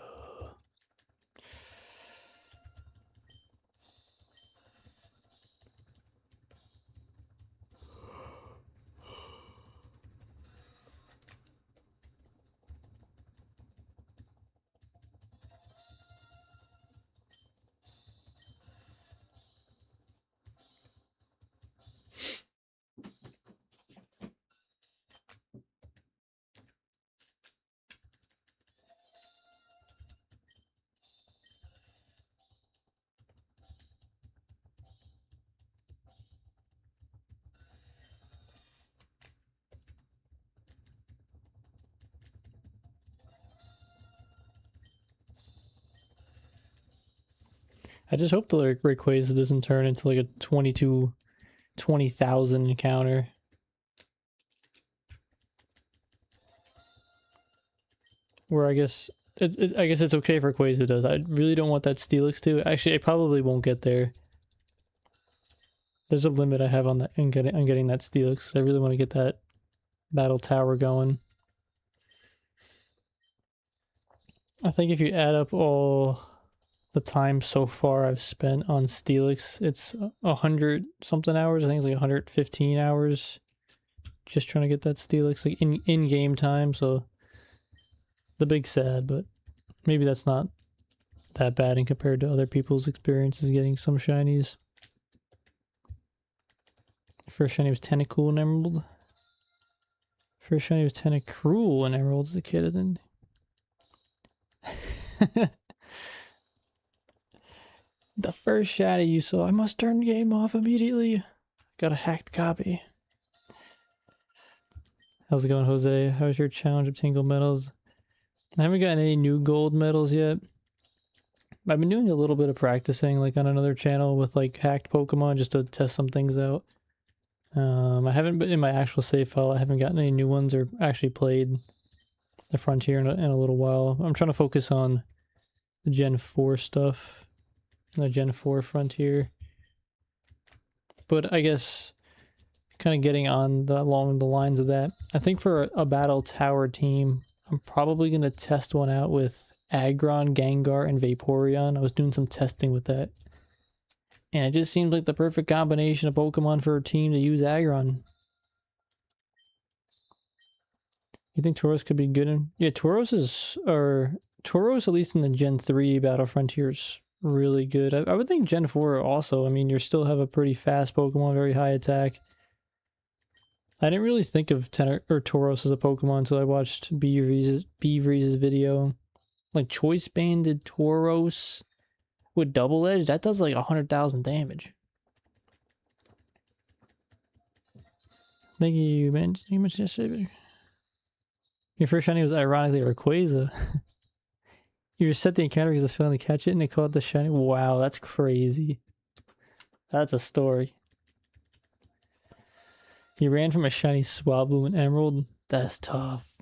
I just hope the Rayquaza doesn't turn into like a 20,000 encounter. Where I guess it's okay for Quaza does. I really don't want that Steelix to. Actually, I probably won't get there. There's a limit I have on that on getting that Steelix. I really want to get that battle tower going. I think if you add up all the time so far I've spent on Steelix, it's 100 something hours. I think it's like 115 hours just trying to get that Steelix like in game time. So the big sad, but maybe that's not that bad in compared to other people's experiences getting some shinies. First shiny was Tentacool in Emerald. First shiny was Tentacruel in Emerald as a kid, and then the first shiny you saw, I must turn the game off immediately. Got a hacked copy. How's it going, Jose? How's your challenge of Tingle medals? I haven't gotten any new gold medals yet. I've been doing a little bit of practicing, like on another channel with like hacked Pokemon, just to test some things out. I haven't been in my actual save file. I haven't gotten any new ones or actually played the Frontier in a little while. I'm trying to focus on the Gen 4 stuff, the Gen 4 Frontier. But I guess kind of getting on along the lines of that, I think for a battle tower team, I'm probably going to test one out with Aggron, Gengar, and Vaporeon. I was doing some testing with that. And it just seems like the perfect combination of Pokemon for a team to use Aggron. You think Tauros could be good in... Yeah, Tauros, at least in the Gen 3 Battle Frontier, is really good. I would think Gen 4 also. I mean, you still have a pretty fast Pokemon, very high attack. I didn't really think of Tauros as a Pokemon until I watched Beavreeze's video. Like, Choice Banded Tauros with Double Edge, that does like 100,000 damage. Thank you, man. Thank you much yesterday. Your first shiny was ironically Rayquaza. You reset the encounter because I failed to catch it and it caught the shiny. Wow, that's crazy. That's a story. He ran from a shiny Swablu and Emerald. That's tough.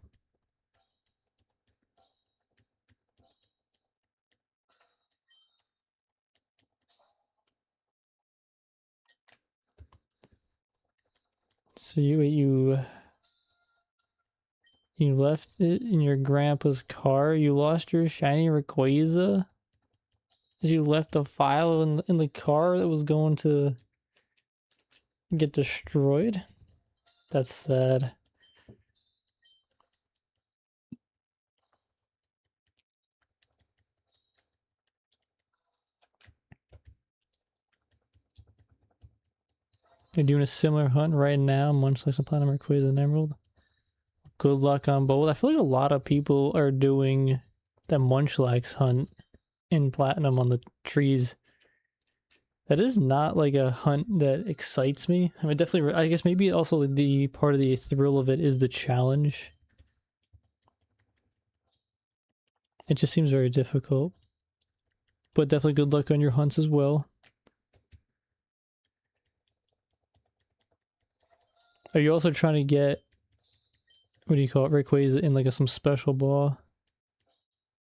So you left it in your grandpa's car. You lost your shiny Rayquaza. You left a file in the car that was going to get destroyed. That's sad. You're doing a similar hunt right now, much like some Platinum Rayquaza and Emerald. Good luck on both. I feel like a lot of people are doing the Munchlax hunt in Platinum on the trees. That is not like a hunt that excites me. I mean, definitely, I guess maybe also the part of the thrill of it is the challenge. It just seems very difficult. But definitely good luck on your hunts as well. Are you also trying to get, what do you call it, Rayquaza in like some special ball?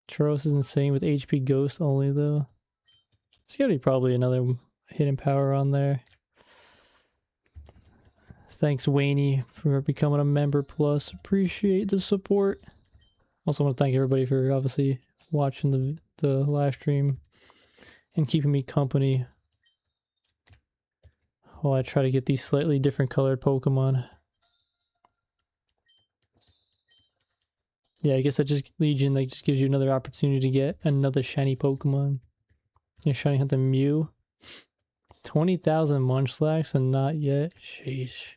Charles is insane with HP Ghost only though. There's gotta be probably another hidden power on there. Thanks Wayne for becoming a member plus. Appreciate the support. Also want to thank everybody for obviously watching the live stream and keeping me company while I try to get these slightly different colored Pokemon. Yeah, I guess that just Legion like just gives you another opportunity to get another shiny Pokemon. You're shiny hunt the Mew. 20,000 Munchlax and not yet. Sheesh.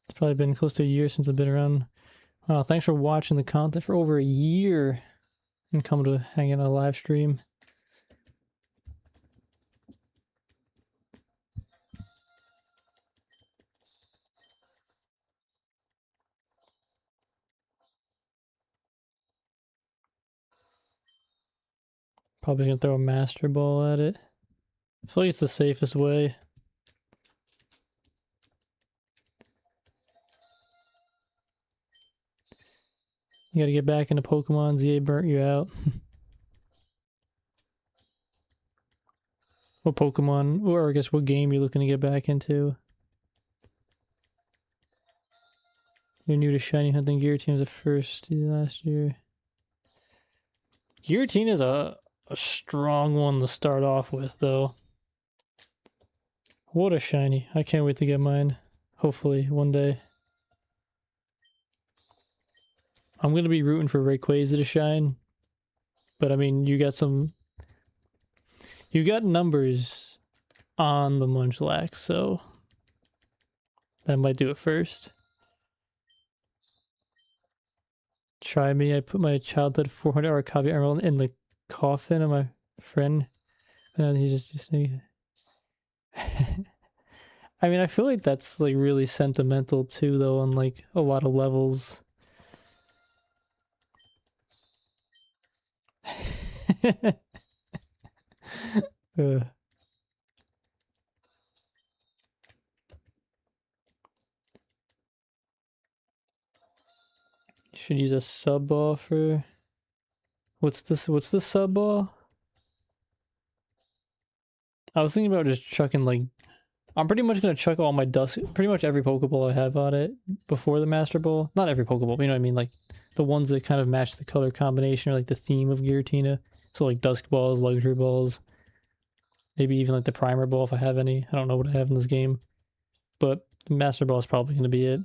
It's probably been close to a year since I've been around. Wow, thanks for watching the content for over a year and coming to hang in a live stream. Probably gonna throw a Master Ball at it. I feel like it's the safest way. You gotta get back into Pokemon. ZA burnt you out. What Pokemon, or I guess what game you're looking to get back into? You're new to shiny hunting. Giratina was the first last year. Giratina is a strong one to start off with, though. What a shiny. I can't wait to get mine. Hopefully, one day. I'm going to be rooting for Rayquaza to shine. But, I mean, you got numbers on the Munchlax, so that might do it first. Try me. I put my childhood 400-hour copy Emerald in the coffin of my friend. And he's just saying. I mean, I feel like that's like really sentimental too, though, on like a lot of levels. Should use a sub ball for. What's this? What's the sub ball? I was thinking about just chucking like. I'm pretty much gonna chuck all my Dusk, pretty much every Pokeball I have on it before the Master Ball. Not every Pokeball, but you know what I mean, like the ones that kind of match the color combination or like the theme of Giratina. So like Dusk Balls, Luxury Balls, maybe even like the Primer Ball if I have any. I don't know what I have in this game, but the Master Ball is probably gonna be it.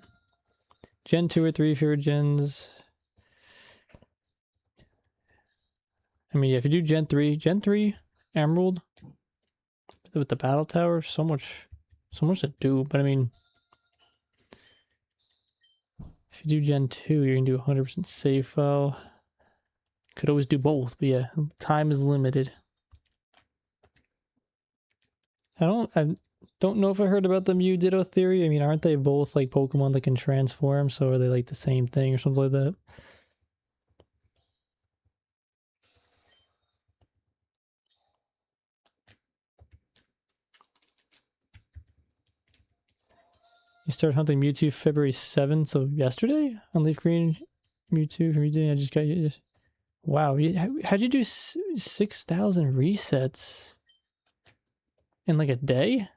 Gen 2 or 3 favorite gens. I mean, yeah, if you do Gen 3 Emerald with the Battle Tower, so much to do. But I mean, if you do Gen 2, you're gonna do 100% save file. Could always do both, but yeah, time is limited. I don't know if I heard about the Mew Ditto theory. I mean, aren't they both like Pokemon that can transform? So are they like the same thing or something like that? You started hunting Mewtwo February 7th, so yesterday on Leaf Green. Mewtwo from Mewtwo. I just got you. Wow, how'd you do 6,000 resets in like a day?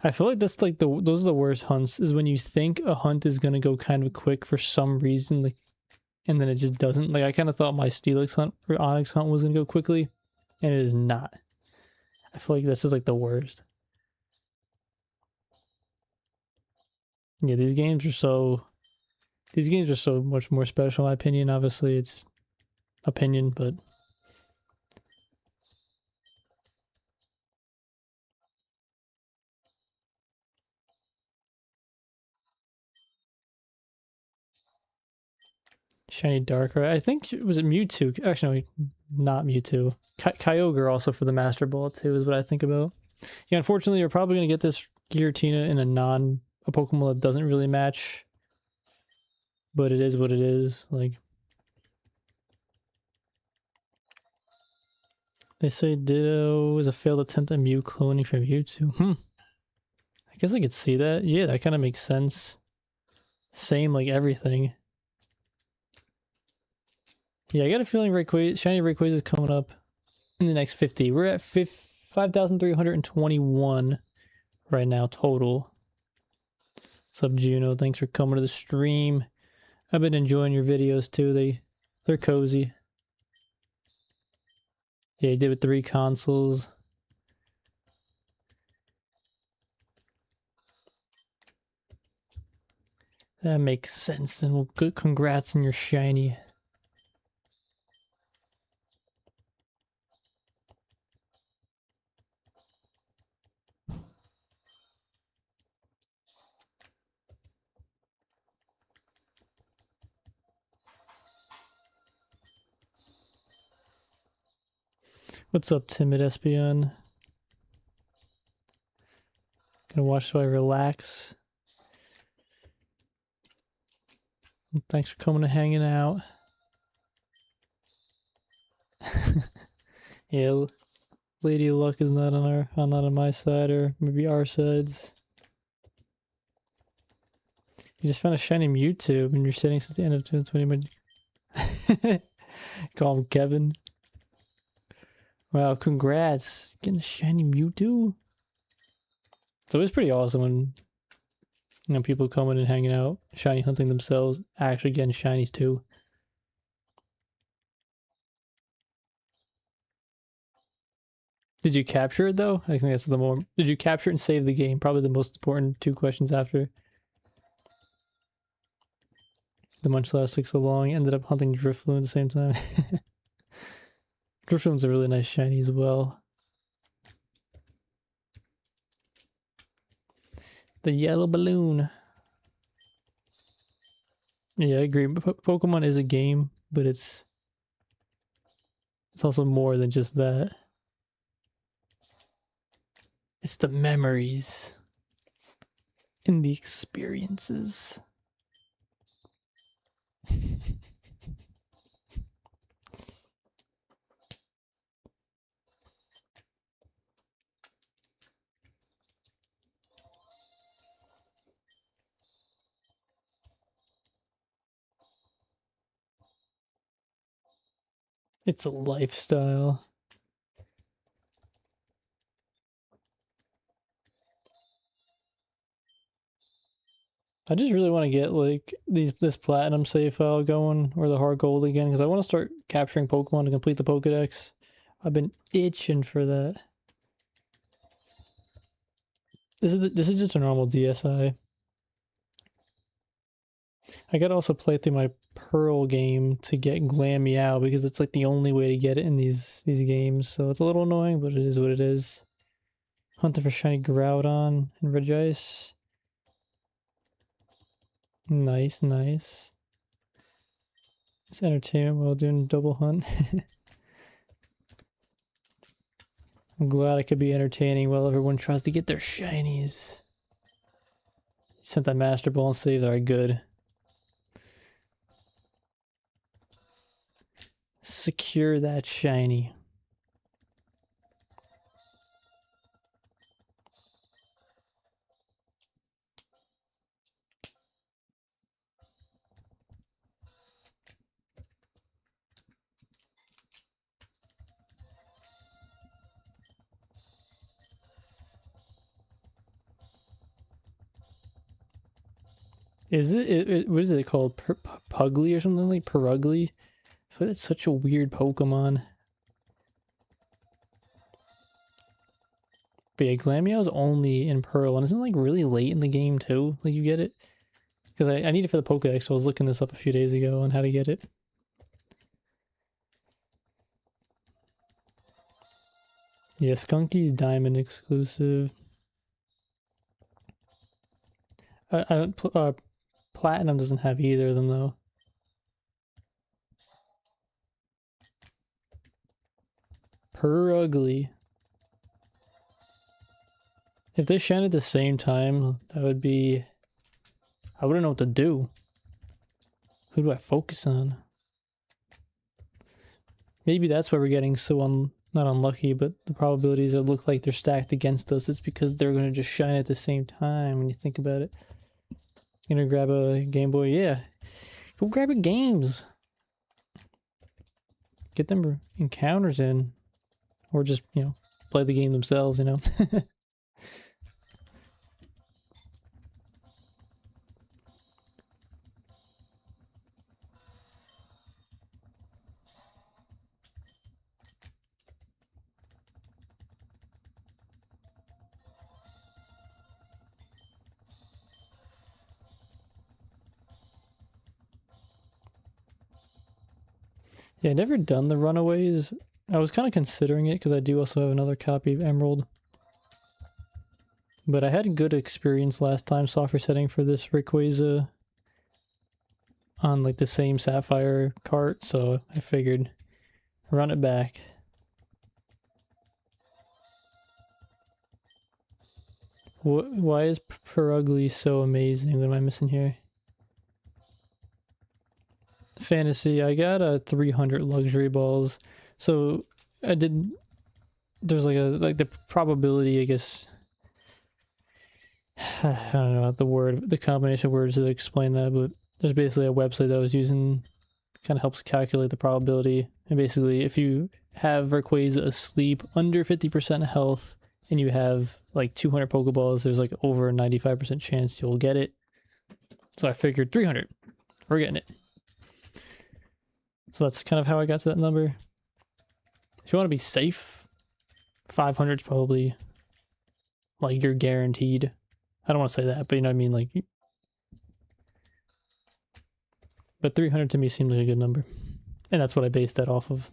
I feel like that's like those are the worst hunts, is when you think a hunt is gonna go kind of quick for some reason, like, and then it just doesn't. Like I kind of thought my Steelix hunt or Onyx hunt was gonna go quickly, and it is not. I feel like this is like the worst. Yeah, these games are so much more special in my opinion. Obviously it's opinion, but shiny Darkrai. I think, was it Mewtwo? Actually, no, not Mewtwo. Kyogre also for the Master Ball too is what I think about. Yeah, unfortunately, you're probably gonna get this Giratina in a Pokemon that doesn't really match, but it is what it is. Like, they say Ditto is a failed attempt at Mew cloning from Mewtwo. I guess I could see that. Yeah, that kind of makes sense. Same like everything. Yeah, I got a feeling shiny Rayquaza is coming up in the next 50. We're at 5,321 right now total. What's up, Juno? Thanks for coming to the stream. I've been enjoying your videos too. They're cozy. Yeah, he did with 3 consoles. That makes sense. Then well, good. Congrats on your shiny. What's up, timid Espeon? Gonna watch so I relax. Thanks for coming and hanging out. Yeah, Lady Luck is not on my side, or maybe our sides. You just found a shiny Mewtwo and you're sitting since the end of 2020. Call him Kevin. Wow, congrats. Getting a shiny Mewtwo. So it's pretty awesome when, you know, people coming and hanging out, shiny hunting themselves, actually getting shinies too. Did you capture it though? I think that's the more. Did you capture it and save the game? Probably the most important 2 questions after. The Munchlax took so long, ended up hunting Drifloon at the same time. Drifloon's a really nice shiny as well. The yellow balloon. Yeah, I agree. Pokemon is a game, but it's also more than just that. It's the memories and the experiences. It's a lifestyle. I just really want to get like this platinum save file going, or the hard gold again, because I want to start capturing Pokemon to complete the Pokedex. I've been itching for that. This is just a normal DSI. I gotta also play through my Pearl game to get Glameow, because it's like the only way to get it in these games. So it's a little annoying, but it is what it is. Hunting for shiny Groudon and Regice. Nice, nice. It's entertainment while doing double hunt. I'm glad I could be entertaining while everyone tries to get their shinies. Sent that Master Ball and saved. Alright, good. Secure that shiny. Is it what is it called? Pugly or something like Perugly? I feel like that's such a weird Pokemon. But yeah, Glameow's only in Pearl, and isn't it like really late in the game too? Like you get it? Because I need it for the Pokedex, so I was looking this up a few days ago on how to get it. Yeah, Skunky's Diamond exclusive. I don't. Platinum doesn't have either of them though. Perugly. If they shine at the same time, that would be... I wouldn't know what to do. Who do I focus on? Maybe that's why we're getting so not unlucky, but the probabilities that look like they're stacked against us, it's because they're going to just shine at the same time when you think about it. You gonna grab a Game Boy? Yeah. Go grab a games. Get them encounters in. Or just, you know, play the game themselves, you know? Yeah, never done the Runaways. I was kind of considering it because I do also have another copy of Emerald. But I had a good experience last time software setting for this Rayquaza on like the same Sapphire cart, so I figured run it back. Why is Perugly so amazing? What am I missing here? Fantasy, I got a 300 luxury balls. So I did, there's like the probability, I guess. I don't know the combination of words to explain that, but there's basically a website that I was using, kind of helps calculate the probability. And basically, if you have Rayquaza asleep under 50% health and you have like 200 Pokeballs, there's like over a 95% chance you'll get it. So I figured 300. We're getting it. So that's kind of how I got to that number. If you want to be safe, 500 is probably like you're guaranteed. I don't want to say that, but you know what I mean? Like, but 300 to me seems like a good number. And that's what I based that off of.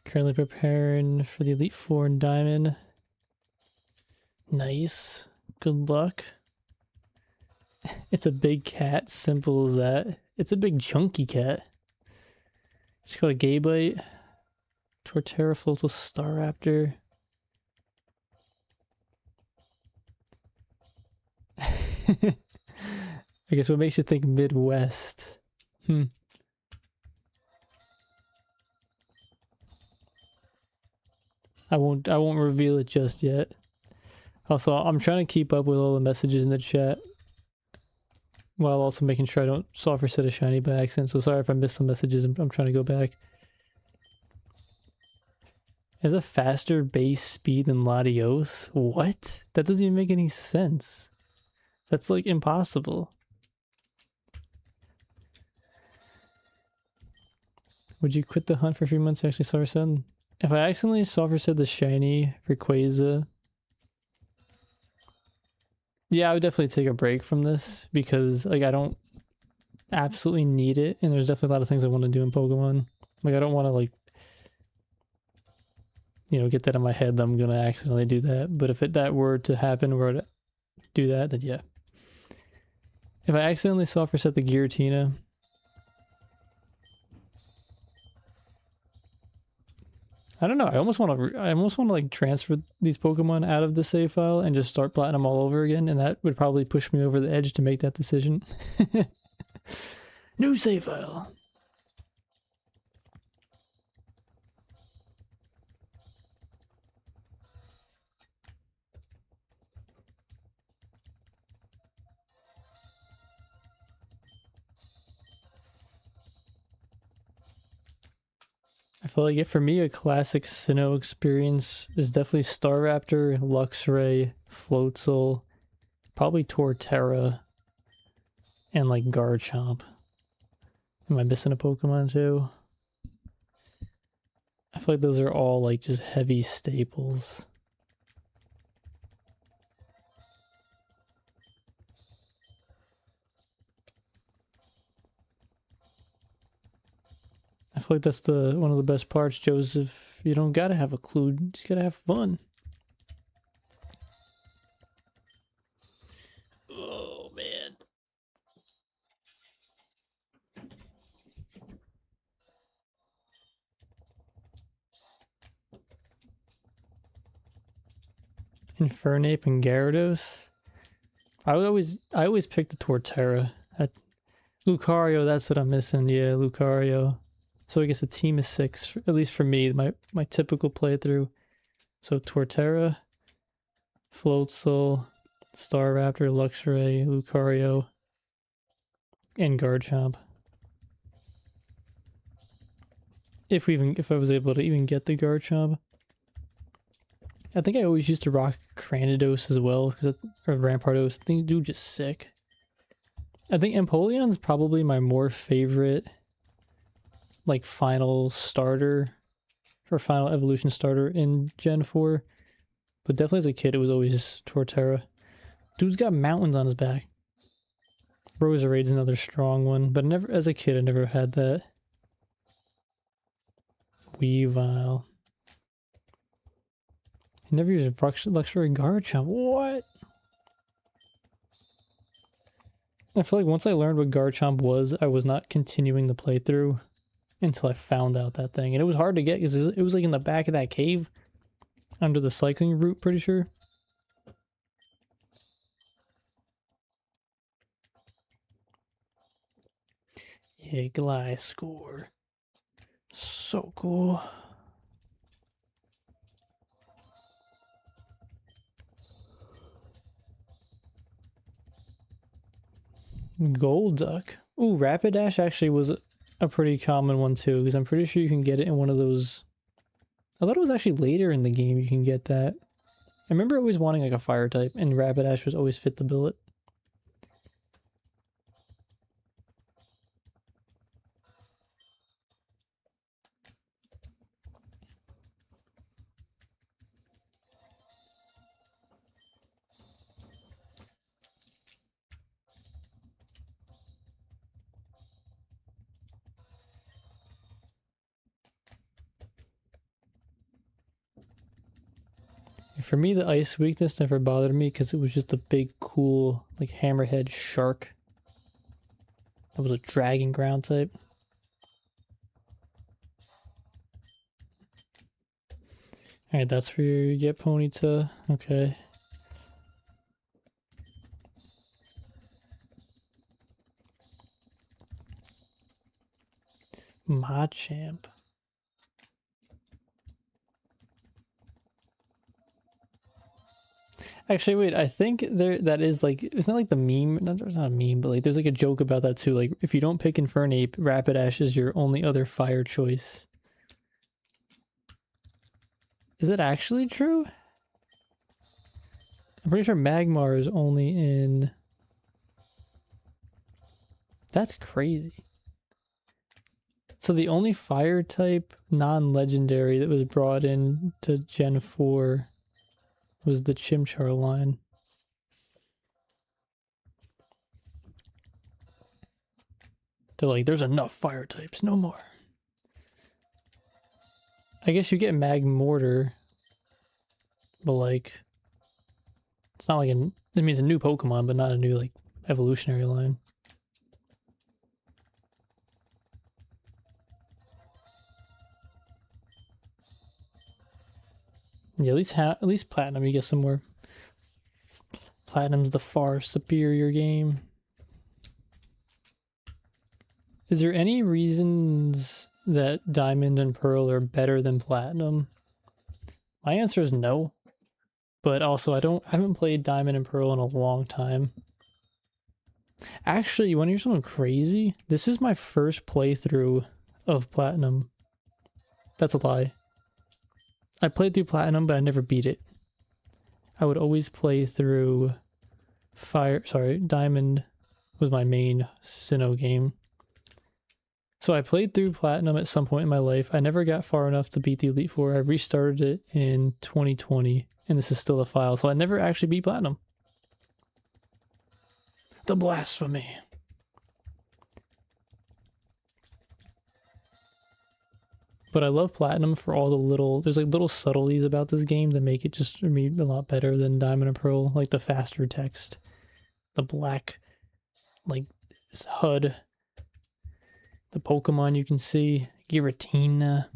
Currently preparing for the Elite Four in Diamond. Nice. Good luck. It's a big cat, simple as that. It's a big chunky cat. It's got a Gaybite. Torterra Floatal Staraptor. I guess what makes you think Midwest? I won't reveal it just yet. Also, I'm trying to keep up with all the messages in the chat while also making sure I don't software set a shiny by accident. So sorry if I missed some messages. I'm trying to go back. It has a faster base speed than Latios? What? That doesn't even make any sense. That's like impossible. Would you quit the hunt for 3 months to actually software set? If I accidentally software set the shiny Rayquaza, yeah, I would definitely take a break from this because like I don't absolutely need it, and there's definitely a lot of things I want to do in Pokemon. Like I don't want to like, you know, get that in my head that I'm gonna accidentally do that. But if that were to happen, were to do that, then yeah. If I accidentally software set the Giratina, I don't know. I almost want to like transfer these Pokemon out of the save file and just start Platinum all over again, and that would probably push me over the edge to make that decision. New save file. I feel like for me, a classic Sinnoh experience is definitely Staraptor, Luxray, Floatzel, probably Torterra, and like Garchomp. Am I missing a Pokemon too? I feel like those are all like just heavy staples. I feel like that's one of the best parts, Joseph. You don't gotta have a clue, you just gotta have fun. Oh man. Infernape and Gyarados. I always pick the Torterra. Lucario, that's what I'm missing. Yeah, Lucario. So I guess a team of 6, at least for me, my typical playthrough. So Torterra, Floatzel, Staraptor, Luxray, Lucario, and Garchomp. If I was able to even get the Garchomp. I think I always used to rock Cranidos as well, or Rampardos. I think dude just sick. I think Empoleon's probably my more favorite like final starter or final evolution starter in Gen 4. But definitely as a kid it was always Torterra. Dude's got mountains on his back. Roserade's another strong one, but as a kid I never had that. Weavile. I never used Luxury Garchomp. What? I feel like once I learned what Garchomp was, I was not continuing the playthrough until I found out that thing. And it was hard to get because it was like in the back of that cave under the cycling route, pretty sure. Yeah, Gliscor. So cool. Golduck. Ooh, Rapidash actually was a pretty common one too, because I'm pretty sure you can get it in one of those. I thought it was actually later in the game you can get that. I remember always wanting like a fire type, and Rapidash was always fit the billet. For me, the ice weakness never bothered me because it was just a big, cool, like hammerhead shark. That was a dragon ground type. Alright, that's where you get Ponyta. Okay. Machamp. Actually, wait, I think that is like, it's not like the meme, it's not a meme, but like there's like a joke about that too. Like if you don't pick Infernape, Rapidash is your only other fire choice. Is that actually true? I'm pretty sure Magmar is only in... That's crazy. So the only fire type non-legendary that was brought in to Gen 4 was the Chimchar line. They're like, there's enough fire types, no more. I guess you get Magmortar, but like, it's not like it means a new Pokemon, but not a new like evolutionary line. Yeah, at least Platinum, you get some more. Platinum's the far superior game. Is there any reasons that Diamond and Pearl are better than Platinum? My answer is no. But also, I haven't played Diamond and Pearl in a long time. Actually, you want to hear something crazy? This is my first playthrough of Platinum. That's a lie. I played through Platinum, but I never beat it. I would always play through Diamond was my main Sinnoh game. So I played through Platinum at some point in my life. I never got far enough to beat the Elite Four. I restarted it in 2020, and this is still a file, so I never actually beat Platinum. The blasphemy. But I love Platinum for all the little, there's like little subtleties about this game that make it just for me a lot better than Diamond and Pearl, like the faster text, the black, like HUD, the Pokemon you can see, Giratina.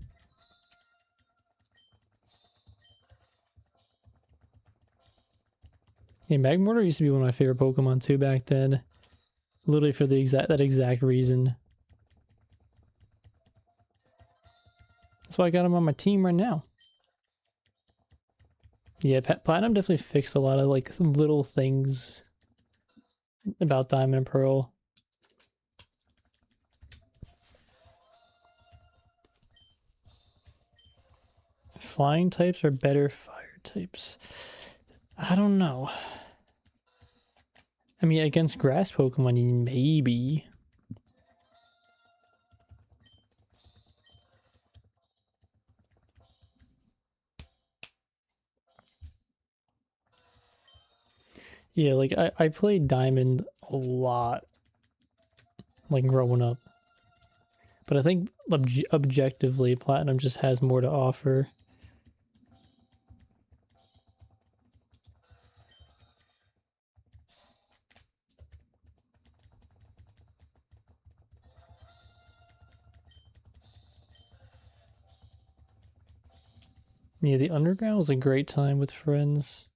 Yeah, Magmortar used to be one of my favorite Pokemon too back then. Literally for the that exact reason. That's why I got him on my team right now. Yeah, Platinum definitely fixed a lot of like little things about Diamond and Pearl. Flying types are better fire types. I don't know. I mean, against grass Pokemon, maybe. Yeah, like I played Diamond a lot, like growing up. But I think objectively, Platinum just has more to offer. Yeah, the Underground was a great time with friends.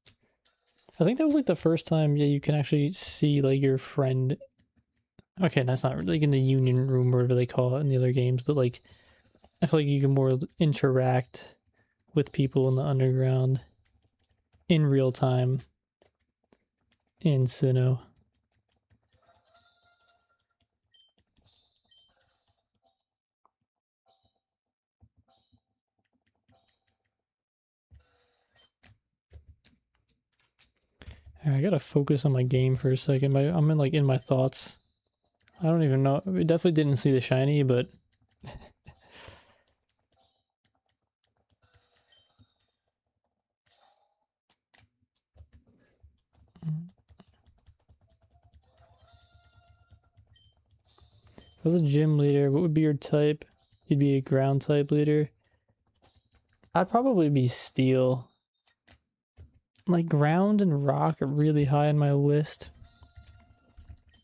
I think that was like the first time, yeah, you can actually see like your friend. Okay, that's not like in the union room or whatever they call it in the other games, but like I feel like you can more interact with people in the Underground in real time in Sinnoh. I gotta focus on my game for a second. I'm in my thoughts. I don't even know. We definitely didn't see the shiny, but if I was a gym leader, what would be your type? You'd be a ground type leader. I'd probably be steel. Like ground and rock are really high on my list.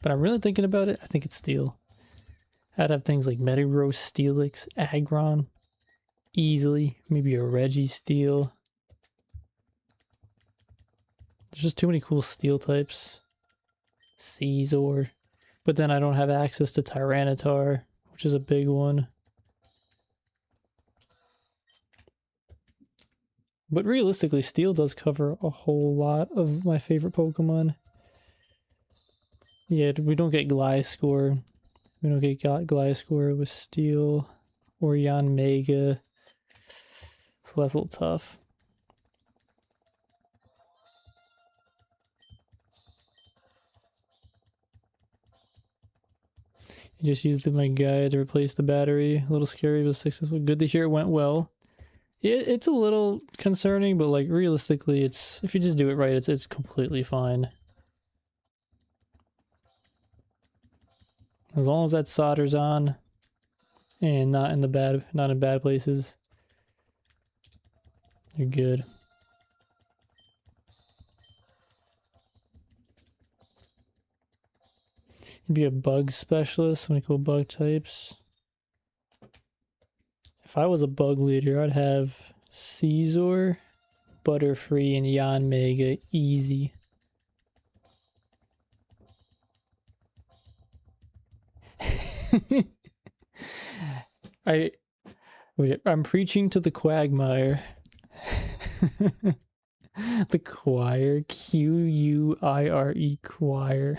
But I'm really thinking about it. I think it's steel. I'd have things like Metagross, Steelix, Aggron. Easily. Maybe a Registeel. There's just too many cool steel types. Caesar. But then I don't have access to Tyranitar, which is a big one. But realistically, Steel does cover a whole lot of my favorite Pokemon. Yeah, we don't get Gliscor. We don't get Gliscor with Steel or Yanmega. So that's a little tough. I just used my guide to replace the battery. A little scary, but successful. Good to hear it went well. It's a little concerning, but like realistically, it's if you just do it right, it's completely fine. As long as that solder's on and not in bad places, you're good. You'd be a bug specialist, so many cool bug types. If I was a bug leader, I'd have Caesar, Butterfree, and Yanmega easy. I'm preaching to the quagmire. The choir. Quire choir.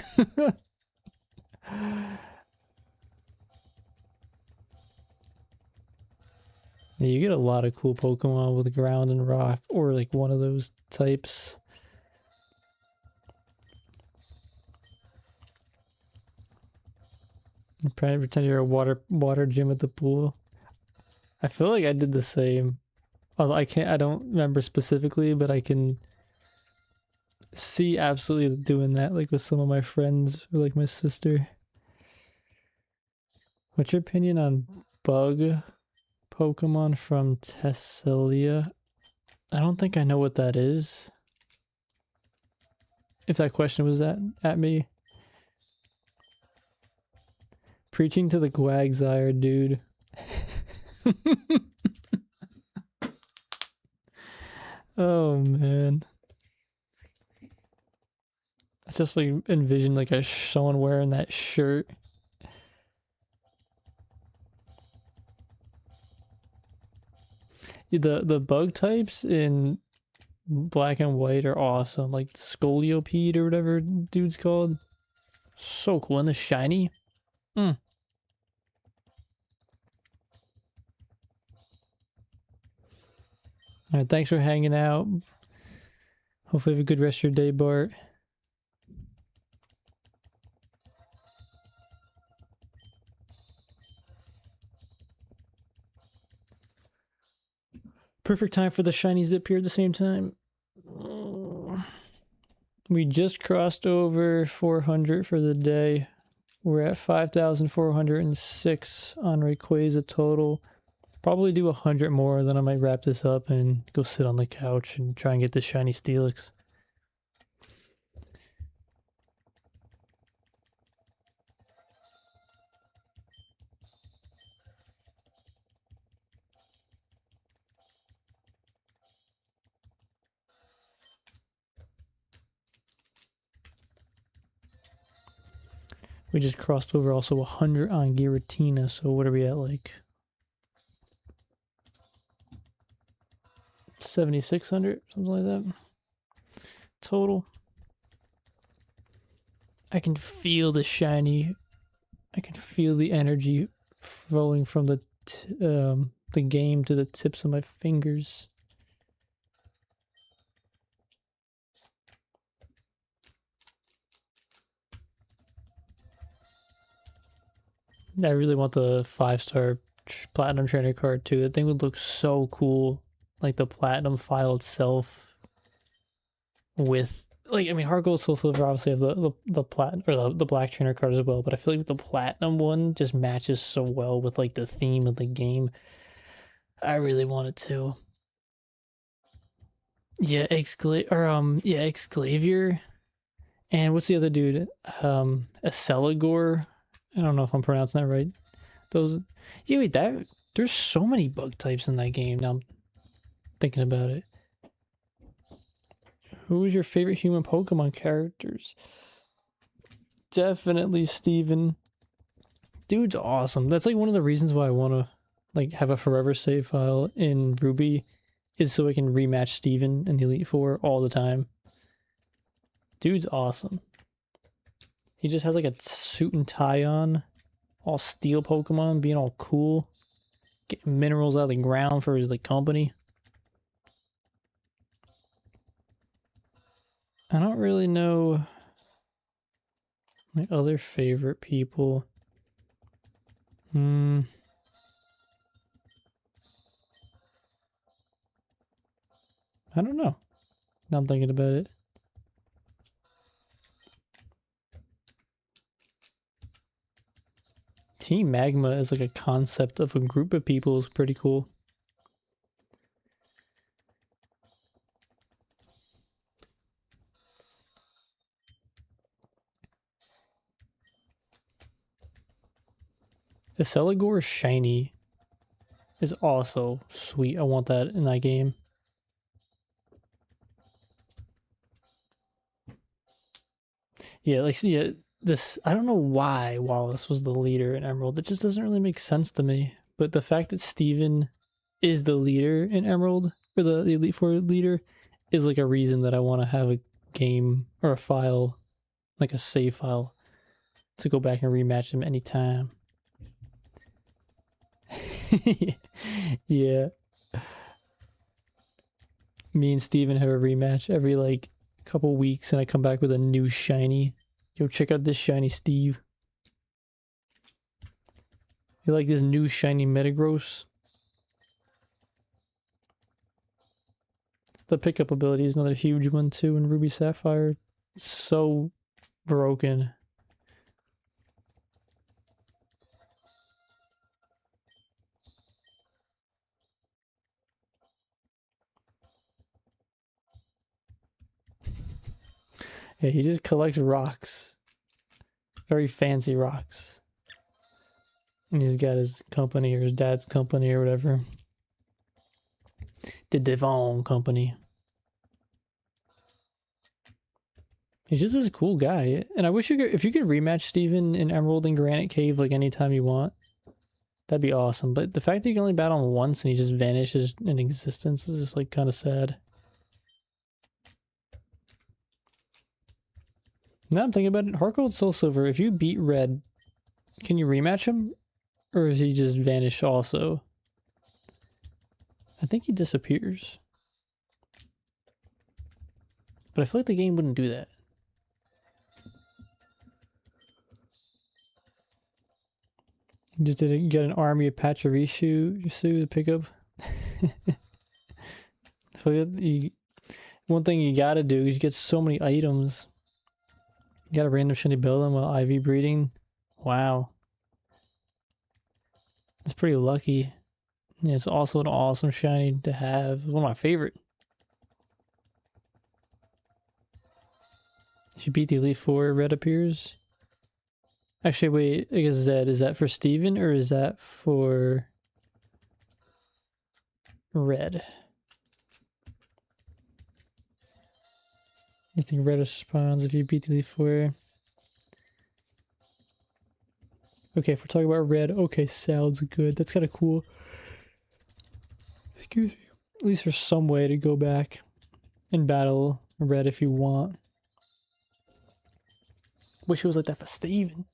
Yeah, you get a lot of cool Pokemon with ground and rock, or like one of those types. You pretend you're a water gym at the pool. I feel like I did the same. Although I don't remember specifically, but I can see absolutely doing that like with some of my friends or like my sister. What's your opinion on bug Pokemon from Tesselia? I don't think I know what that is. If that question was at me. Preaching to the Quagsire, dude. Oh man. I just like envision like someone wearing that shirt. The bug types in black and white are awesome. Like Scoliopede or whatever dude's called. So cool. And the shiny. Mm. Alright, thanks for hanging out. Hopefully you have a good rest of your day, Bart. Perfect time for the shiny zip here at the same time. We just crossed over 400 for the day. We're at 5,406 on Rayquaza total. Probably do 100 more, then I might wrap this up and go sit on the couch and try and get this shiny Steelix. We just crossed over also 100 on Giratina, so what are we at, like 7,600, something like that total. I can feel the shiny. I can feel the energy flowing from the game to the tips of my fingers. I really want the 5-star platinum trainer card too. That thing would look so cool. Like the platinum file itself with like, I mean, Heart Gold, Soul Silver obviously have the platinum or the black trainer card as well, but I feel like the platinum one just matches so well with like the theme of the game. I really want it to. Yeah, Exclavier. And what's the other dude? Aceligor. I don't know if I'm pronouncing that right. Those, yeah, wait, there's so many bug types in that game. Now I'm thinking about it. Who is your favorite human Pokemon characters? Definitely Steven. Dude's awesome. That's like one of the reasons why I want to like have a forever save file in Ruby, is so I can rematch Steven in the Elite Four all the time. Dude's awesome. He just has like a suit and tie on, all steel Pokemon, being all cool, getting minerals out of the ground for his like company. I don't really know my other favorite people. I don't know. Now I'm thinking about it. Team Magma is like a concept of a group of people is pretty cool. The Celigor shiny is also sweet. I want that in that game. Yeah, like, yeah, this, I don't know why Wallace was the leader in Emerald. It just doesn't really make sense to me. But the fact that Steven is the leader in Emerald, or the Elite Four leader, is like a reason that I want to have a game or a file, like a save file, to go back and rematch him anytime. Yeah. Me and Steven have a rematch every like couple weeks, and I come back with a new shiny. Yo, check out this shiny, Steve. You like this new shiny Metagross? The pickup ability is another huge one too in Ruby Sapphire. It's so broken. Yeah, he just collects rocks. Very fancy rocks. And he's got his company or his dad's company or whatever. The Devon Company. He's just this cool guy. And I wish you could, if you could rematch Steven in Emerald and Granite Cave like anytime you want, that'd be awesome. But the fact that you can only battle him once and he just vanishes in existence is just like kind of sad. Now I'm thinking about it. Heart Gold, Soul Silver, if you beat Red, can you rematch him? Or is he just vanish also? I think he disappears. But I feel like the game wouldn't do that. You just did get an army of Pachirisu to pick up. So one thing you gotta do is you get so many items. You got a random shiny build them while IV breeding. Wow. That's pretty lucky. Yeah, it's also an awesome shiny to have. One of my favorite. If you beat the Elite Four, Red appears. Actually, wait, I guess Zed, is that for Steven or is that for Red? You think Red responds if you beat the Elite Four? Okay, if we're talking about Red, okay, sounds good. That's kind of cool. Excuse me. At least there's some way to go back and battle Red if you want. Wish it was like that for Steven.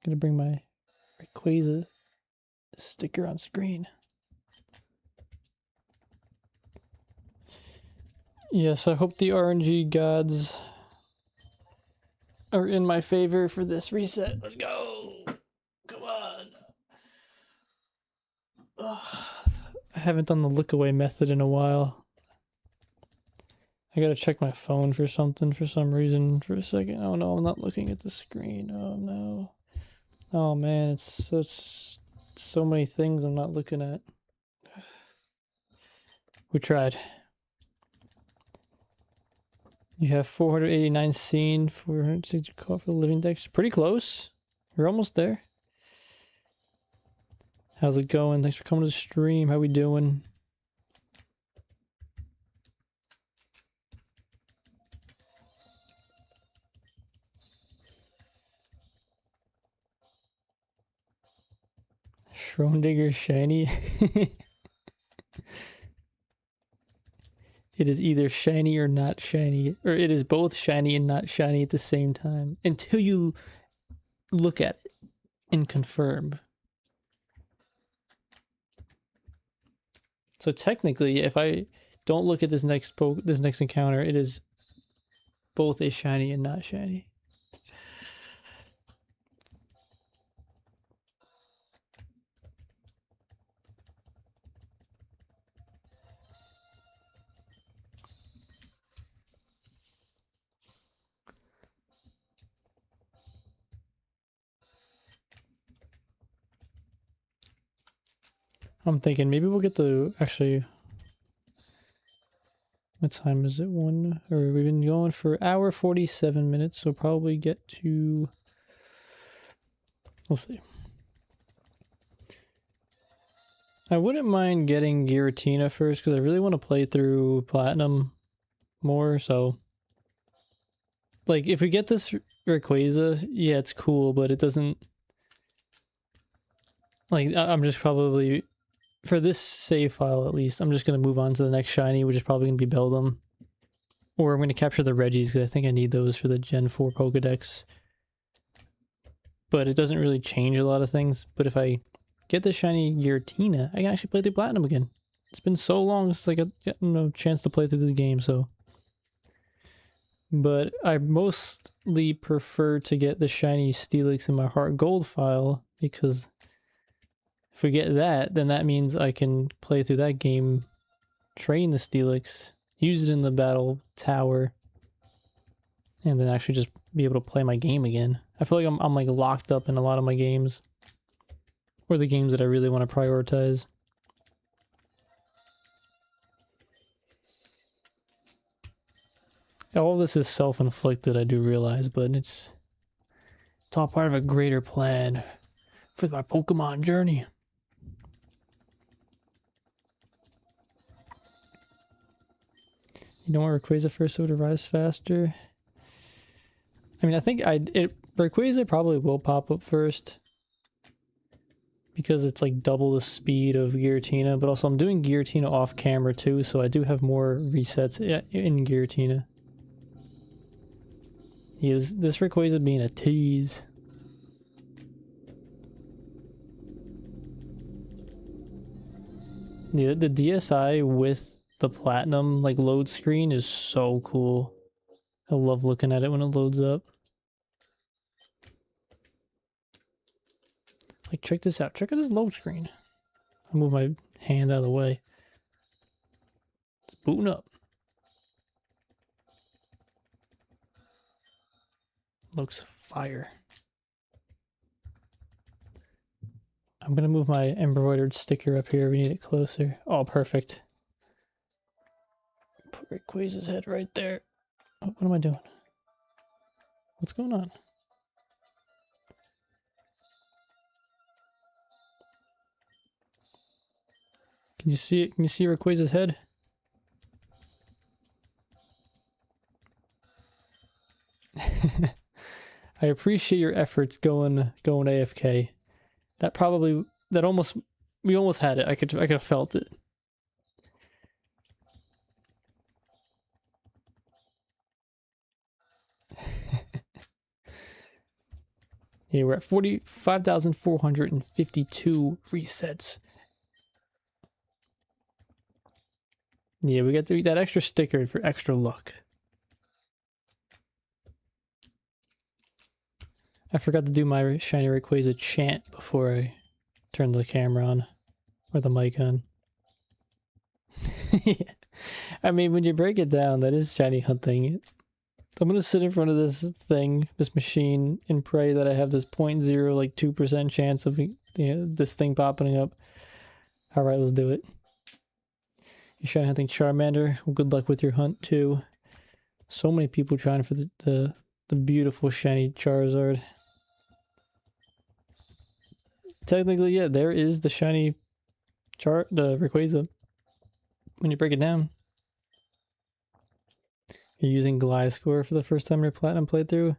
Gonna bring my Rayquaza sticker on screen. Yes, I hope the RNG gods are in my favor for this reset. Let's go! Come on! Ugh. I haven't done the look away method in a while. I gotta check my phone for something for some reason for a second. Oh no, I'm not looking at the screen. Oh no. Oh man, it's so many things I'm not looking at. We tried. You have 489 seen, 460 call for the living dex. Pretty close. We're almost there. How's it going? Thanks for coming to the stream. How we doing? Schrödinger shiny. It is either shiny or not shiny, or it is both shiny and not shiny at the same time until you look at it and confirm. So technically, if I don't look at this next encounter, it is both a shiny and not shiny. I'm thinking maybe we'll get the, actually, what time is it? We've been going for hour 47 minutes, so probably get to, we'll see. I wouldn't mind getting Giratina first because I really want to play through Platinum more, so like if we get this Rayquaza, yeah, it's cool, but it doesn't, like, I'm just probably, for this save file at least, I'm just going to move on to the next shiny, which is probably going to be Beldum. Or I'm going to capture the Reggies because I think I need those for the Gen 4 Pokedex. But it doesn't really change a lot of things. But if I get the shiny Giratina, I can actually play through Platinum again. It's been so long since I got no chance to play through this game, so. But I mostly prefer to get the shiny Steelix in my Heart Gold file because if we get that, then that means I can play through that game, train the Steelix, use it in the battle tower, and then actually just be able to play my game again. I feel like I'm like locked up in a lot of my games, or the games that I really want to prioritize. All of this is self-inflicted, I do realize, but it's all part of a greater plan for my Pokemon journey. You don't want Rayquaza first so to rise faster? I mean, I think Rayquaza probably will pop up first because it's like double the speed of Giratina, but also I'm doing Giratina off camera too, so I do have more resets in Giratina. This Rayquaza being a tease. The DSi with the Platinum like load screen is so cool. I love looking at it when it loads up. Like, check this out. Check out this load screen. I move my hand out of the way. It's booting up. Looks fire. I'm gonna move my embroidered sticker up here. We need it closer. Oh, perfect. Put Rayquaza's head right there. Oh, what am I doing? What's going on? Can you see it? Can you see Rayquaza's head? I appreciate your efforts going AFK. We almost had it. I could have felt it. Yeah, we're at 45,452 resets. Yeah, we got that extra sticker for extra luck. I forgot to do my shiny Rayquaza chant before I turned the camera on. Or the mic on. Yeah. I mean, when you break it down, that is shiny hunting. I'm gonna sit in front of this thing, this machine, and pray that I have this 0.0 like 2% chance of this thing popping up. Alright, let's do it. You're shiny hunting Charmander. Well, good luck with your hunt too. So many people trying for the beautiful shiny Charizard. Technically, yeah, there is the shiny the Rayquaza. When you break it down. You're using Gliscor for the first time in your Platinum playthrough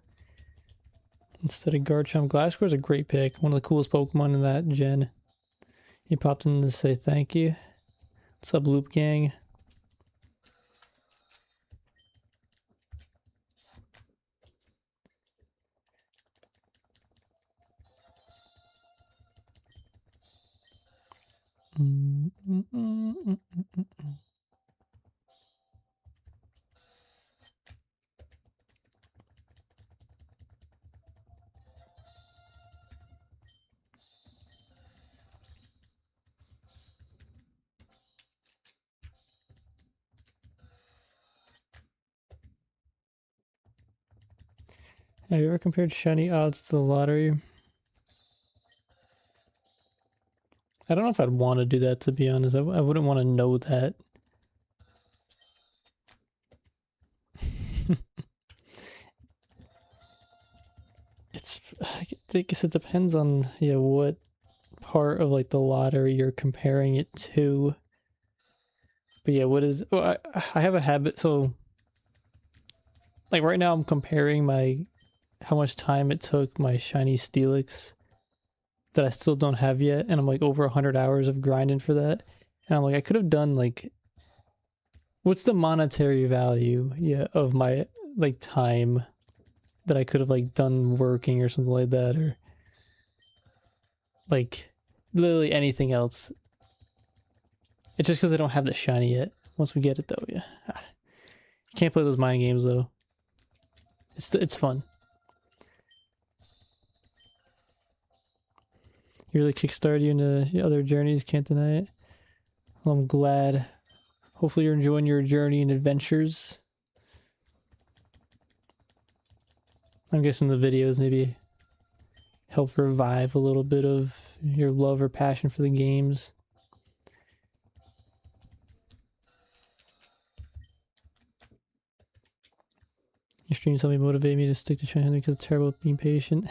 instead of Garchomp. Gliscor is a great pick. One of the coolest Pokemon in that gen. He popped in to say thank you. What's up, Loop Gang? Have you ever compared shiny odds to the lottery? I don't know if I'd want to do that, to be honest. I wouldn't want to know that. I guess it depends on, yeah, what part of like the lottery you're comparing it to. But yeah, what is, well, I have a habit, so like right now I'm comparing how much time it took my shiny Steelix that I still don't have yet, and I'm like over 100 hours of grinding for that. And I'm like, I could have done like, what's the monetary value, yeah, of my like time that I could have like done working or something like that, or like literally anything else. It's just because I don't have the shiny yet. Once we get it though, yeah. You can't play those mind games though. It's fun. You really kickstarted you into other journeys, can't deny it. Well, I'm glad. Hopefully you're enjoying your journey and adventures. I'm guessing the videos maybe help revive a little bit of your love or passion for the games. Your streams help me motivate me to stick to shiny hunting because it's terrible at being patient.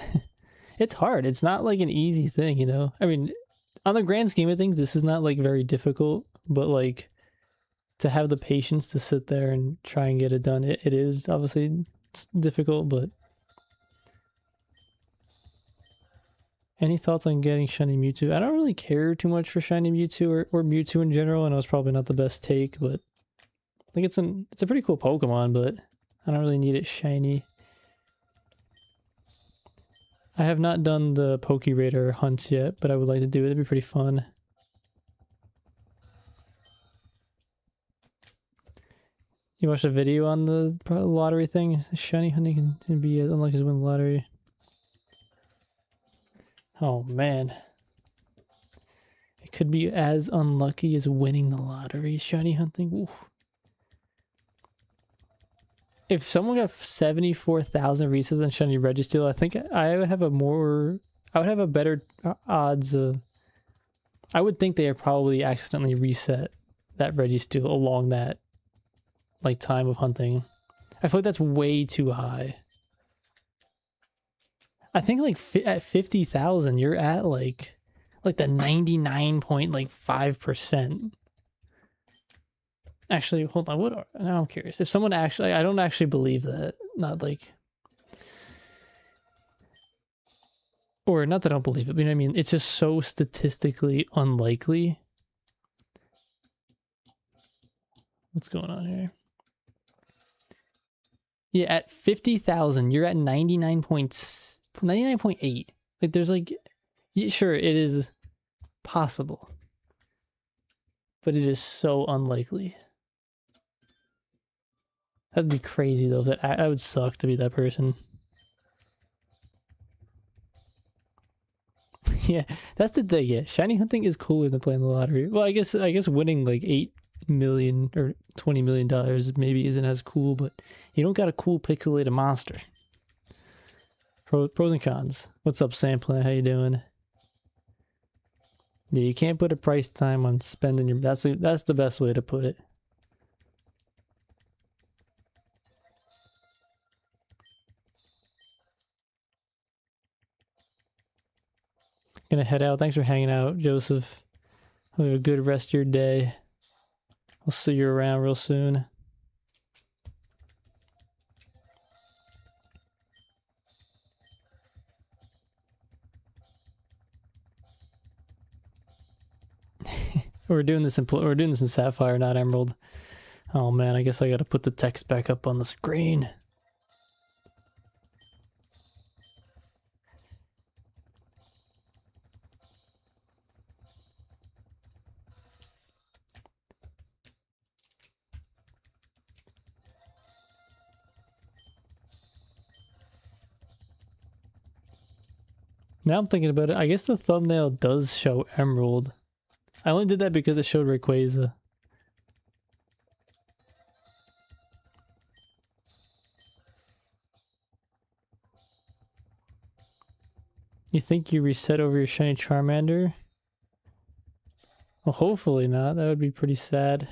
It's hard. It's not like an easy thing, you know? I mean, on the grand scheme of things, this is not like very difficult, but like to have the patience to sit there and try and get it done, it is obviously difficult, but any thoughts on getting shiny Mewtwo? I don't really care too much for shiny Mewtwo or Mewtwo in general. I know it's probably not the best take, but like it's a pretty cool Pokemon, but I don't really need it shiny. I have not done the Pokeraider hunts yet, but I would like to do it. It'd be pretty fun. You watched a video on the lottery thing? Shiny hunting can be as unlucky as win the lottery. Oh man. It could be as unlucky as winning the lottery, shiny hunting. Ooh. If someone got 74,000 resets on shiny Registeel, I think I would have a better odds of, I would think they have probably accidentally reset that Registeel along that like time of hunting. I feel like that's way too high. I think like at 50,000 you're at like the 99.5%. Actually, hold on. Now I'm curious. If someone actually, I don't actually believe that. Not like, or not that I don't believe it, but you know what I mean? It's just so statistically unlikely. What's going on here? Yeah, at 50,000, you're at 99.8. Like there's like, yeah, sure, it is possible, but it is so unlikely. That'd be crazy though. That I would suck to be that person. Yeah, that's the thing. Yeah, shiny hunting is cooler than playing the lottery. Well, I guess winning like $8 million or $20 million maybe isn't as cool, but you don't got a cool pixelated monster. Pros and cons. What's up, Sampling? How you doing? Yeah, you can't put a price time on spending your. That's the best way to put it. Gonna head out. Thanks for hanging out, Joseph. Have a good rest of your day. I'll see you around real soon. We're doing this in Sapphire, not Emerald. Oh man, I guess I gotta put the text back up on the screen. Now I'm thinking about it, I guess the thumbnail does show Emerald. I only did that because it showed Rayquaza. You think you reset over your shiny Charmander? Well, hopefully not. That would be pretty sad.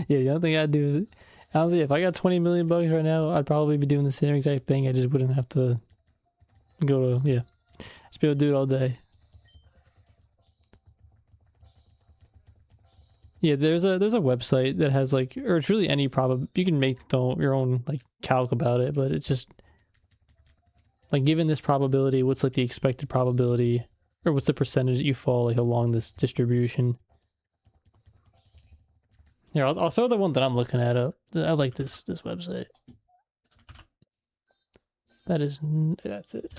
Yeah, the only thing I'd do is, honestly, if I got 20 million bucks right now, I'd probably be doing the same exact thing. I just wouldn't have to go to, yeah, just be able to do it all day. Yeah, there's a website that has like, or it's really any problem. You can make your own like calc about it, but it's just like given this probability, what's like the expected probability, or what's the percentage that you fall like along this distribution. Here, I'll throw the one that I'm looking at up. I like this website. That's it.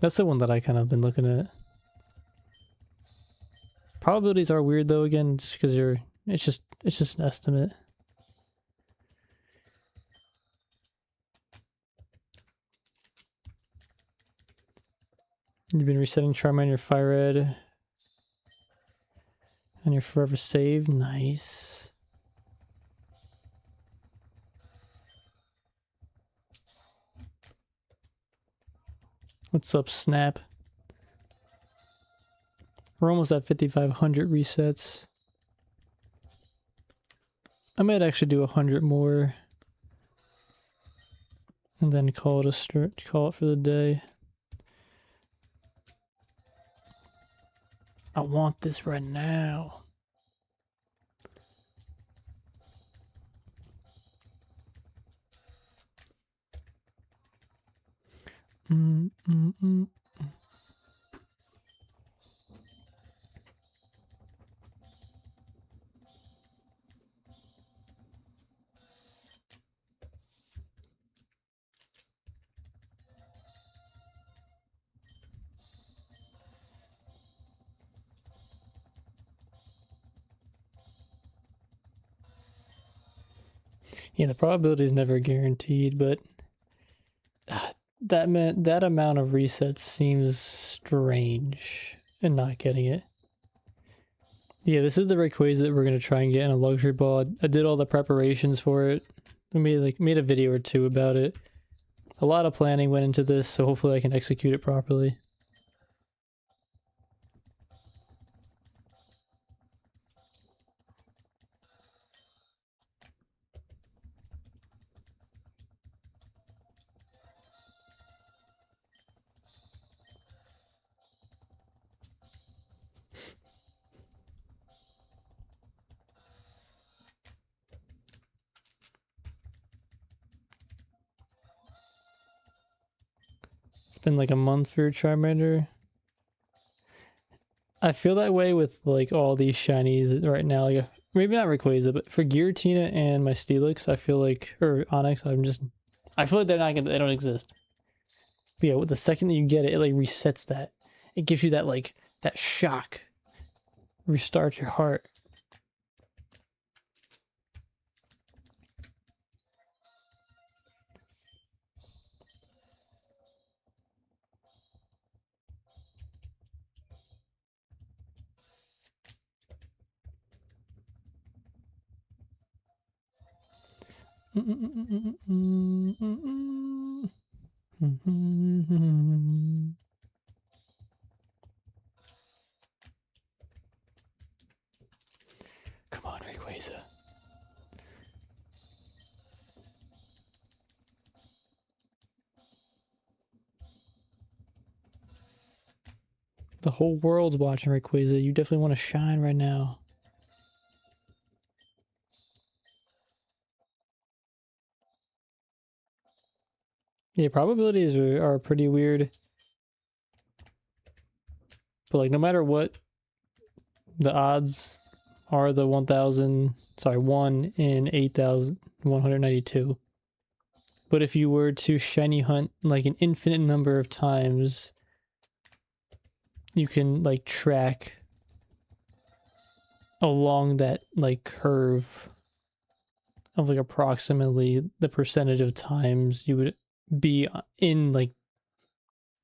That's the one that I kind of been looking at. Probabilities are weird though, again, just because it's just an estimate. You've been resetting Charmander Fire Red. And you're forever saved. Nice. What's up, Snap? We're almost at 5,500 resets. I might actually do 100 more. And then call it for the day. I want this right now. Yeah, the probability is never guaranteed, but that amount of resets seems strange and not getting it. Yeah, this is the Rayquaza that we're gonna try and get in a luxury ball. I did all the preparations for it. I made a video or two about it. A lot of planning went into this, so hopefully I can execute it properly. It's been like a month for Charmander. I feel that way with like all these shinies right now. Like maybe not Rayquaza, but for Giratina and my Steelix, I feel like, or Onyx, I feel like they don't exist. But yeah, the second that you get it, it like resets that. It gives you that like that shock. Restarts your heart. Come on, Rayquaza. The whole world's watching Rayquaza. You definitely want to shine right now. Yeah, probabilities are pretty weird. But like no matter what, the odds are the 1 in 8,192. But if you were to shiny hunt like an infinite number of times, you can like track along that like curve of like approximately the percentage of times you would be in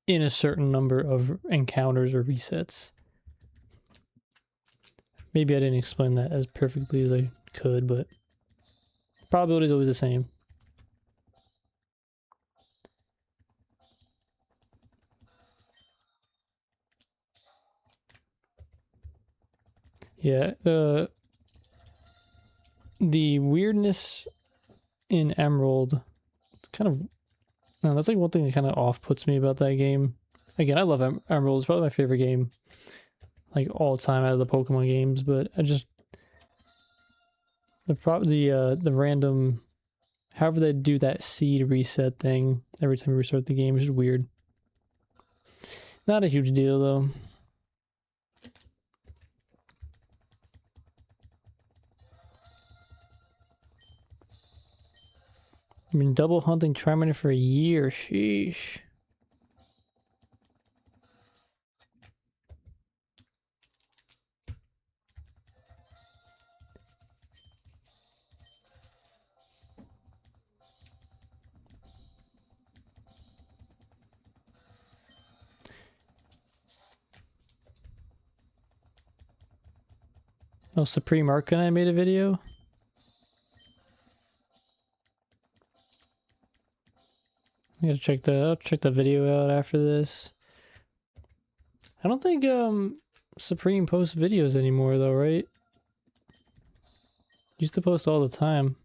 a certain number of encounters or resets. Maybe I didn't explain that as perfectly as I could, but probability is always the same. Yeah, the weirdness in Emerald, it's kind of, no, that's like one thing that kind of off-puts me about that game. Again, I love Emerald. It's probably my favorite game, like all time out of the Pokemon games. But I just the random, however they do that seed reset thing every time you restart the game is just weird. Not a huge deal though. I mean, double hunting Charmander for a year. Sheesh. Oh, Supreme Arcanine made a video. I gotta check I'll check the video out after this. I don't think Supreme posts videos anymore though, right? Used to post all the time.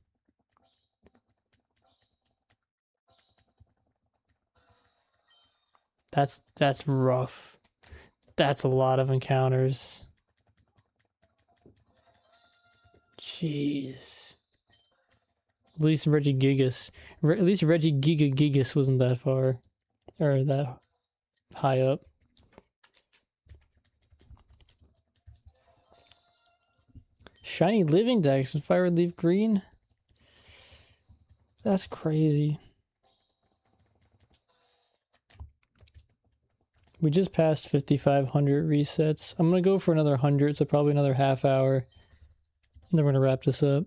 That's rough. That's a lot of encounters. Jeez. At least Regigigas wasn't that far. Or that high up. Shiny Living Dex and Fire Leaf Green? That's crazy. We just passed 5,500 resets. I'm gonna go for another 100, so probably another half hour. And then we're gonna wrap this up.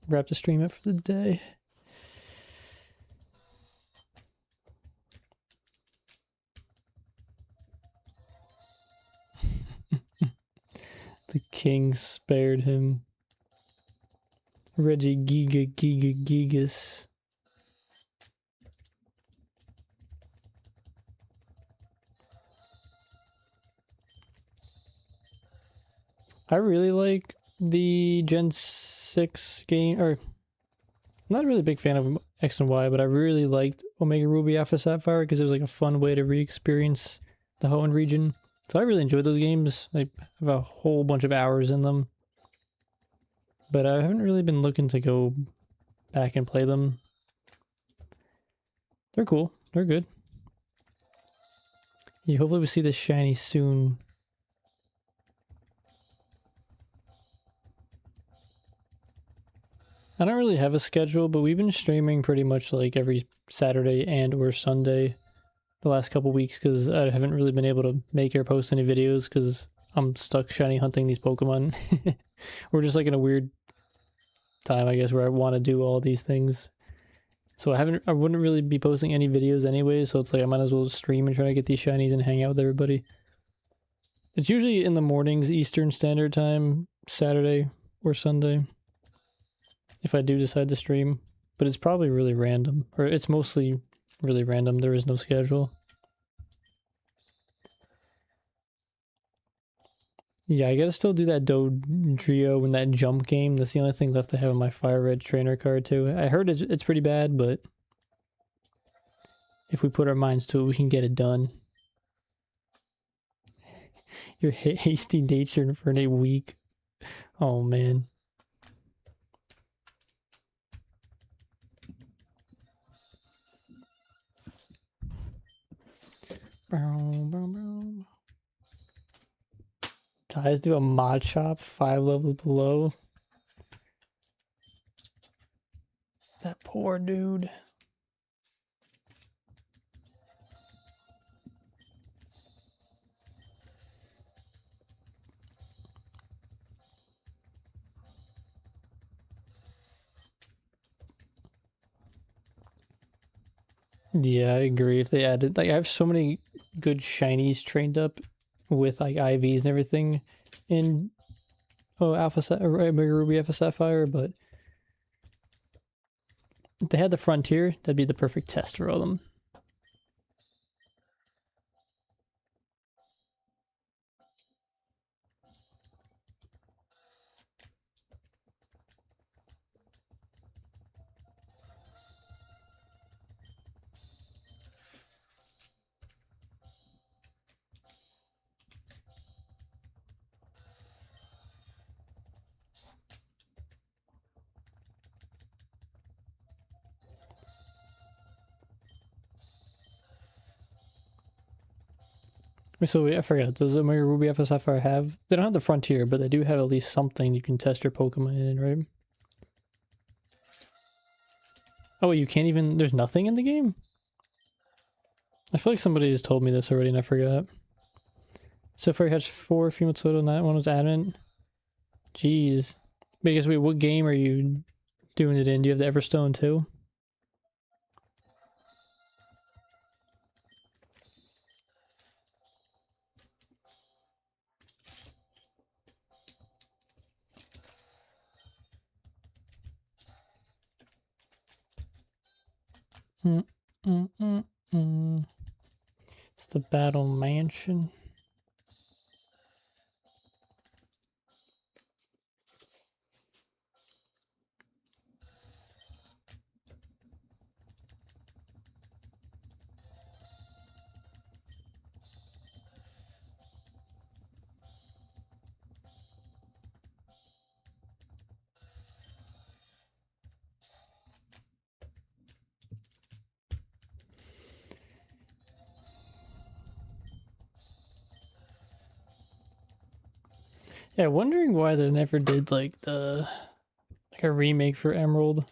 Wrap the stream up for the day. The king spared him. Regigigas. I really like the Gen 6 game, or I'm not really a big fan of X and Y, but I really liked Omega Ruby Alpha Sapphire because it was like a fun way to re-experience the Hoenn region. So I really enjoyed those games. I have a whole bunch of hours in them. But I haven't really been looking to go back and play them. They're cool. They're good. Yeah, hopefully we see this shiny soon. I don't really have a schedule, but we've been streaming pretty much like every Saturday and or Sunday the last couple weeks because I haven't really been able to make or post any videos because I'm stuck shiny hunting these Pokemon. We're just like in a weird time, I guess, where I want to do all these things. So I wouldn't really be posting any videos anyway, so it's like I might as well stream and try to get these shinies and hang out with everybody. It's usually in the mornings, Eastern Standard Time, Saturday or Sunday. If I do decide to stream, but it's probably really random, or it's mostly really random. There is no schedule. Yeah, I gotta still do that Dodrio and that jump game. That's the only thing left to have on my Fire Red trainer card too. I heard it's pretty bad, but if we put our minds to it, we can get it done. Your hasty nature for a week. Oh man. Ties to a mod shop 5 levels below. That poor dude. Yeah, I agree. If they added, like, I have so many good shinies trained up with like IVs and everything in Omega Ruby, Alpha Sapphire, but if they had the Frontier, that'd be the perfect test for all of them. So I forgot, does Omega Ruby Alpha Sapphire have... They don't have the Frontier, but they do have at least something you can test your Pokemon in, right? Oh, wait, you can't even... There's nothing in the game? I feel like somebody just told me this already and I forgot. So far you hatched 4 female total, not one was adamant. Jeez. Because wait, what game are you doing it in? Do you have the Everstone too? It's the Battle Mansion. Yeah, wondering why they never did like a remake for Emerald.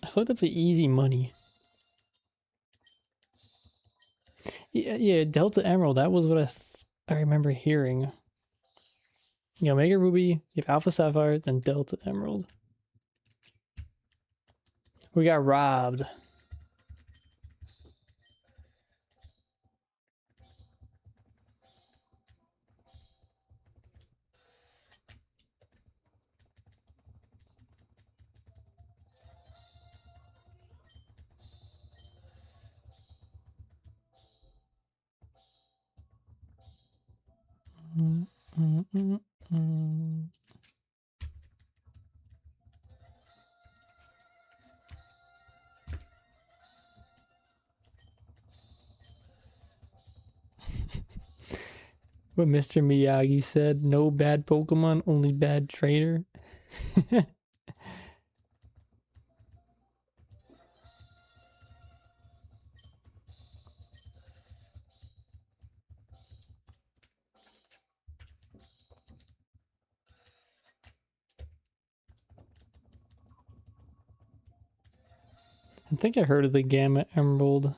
I feel like that's an easy money. Yeah, Delta Emerald, that was what I remember hearing. You know, Mega Ruby, you have Alpha Sapphire, then Delta Emerald. We got robbed. What Mr. Miyagi said, no bad Pokemon, only bad trainer. I think I heard of the Gamma Emerald.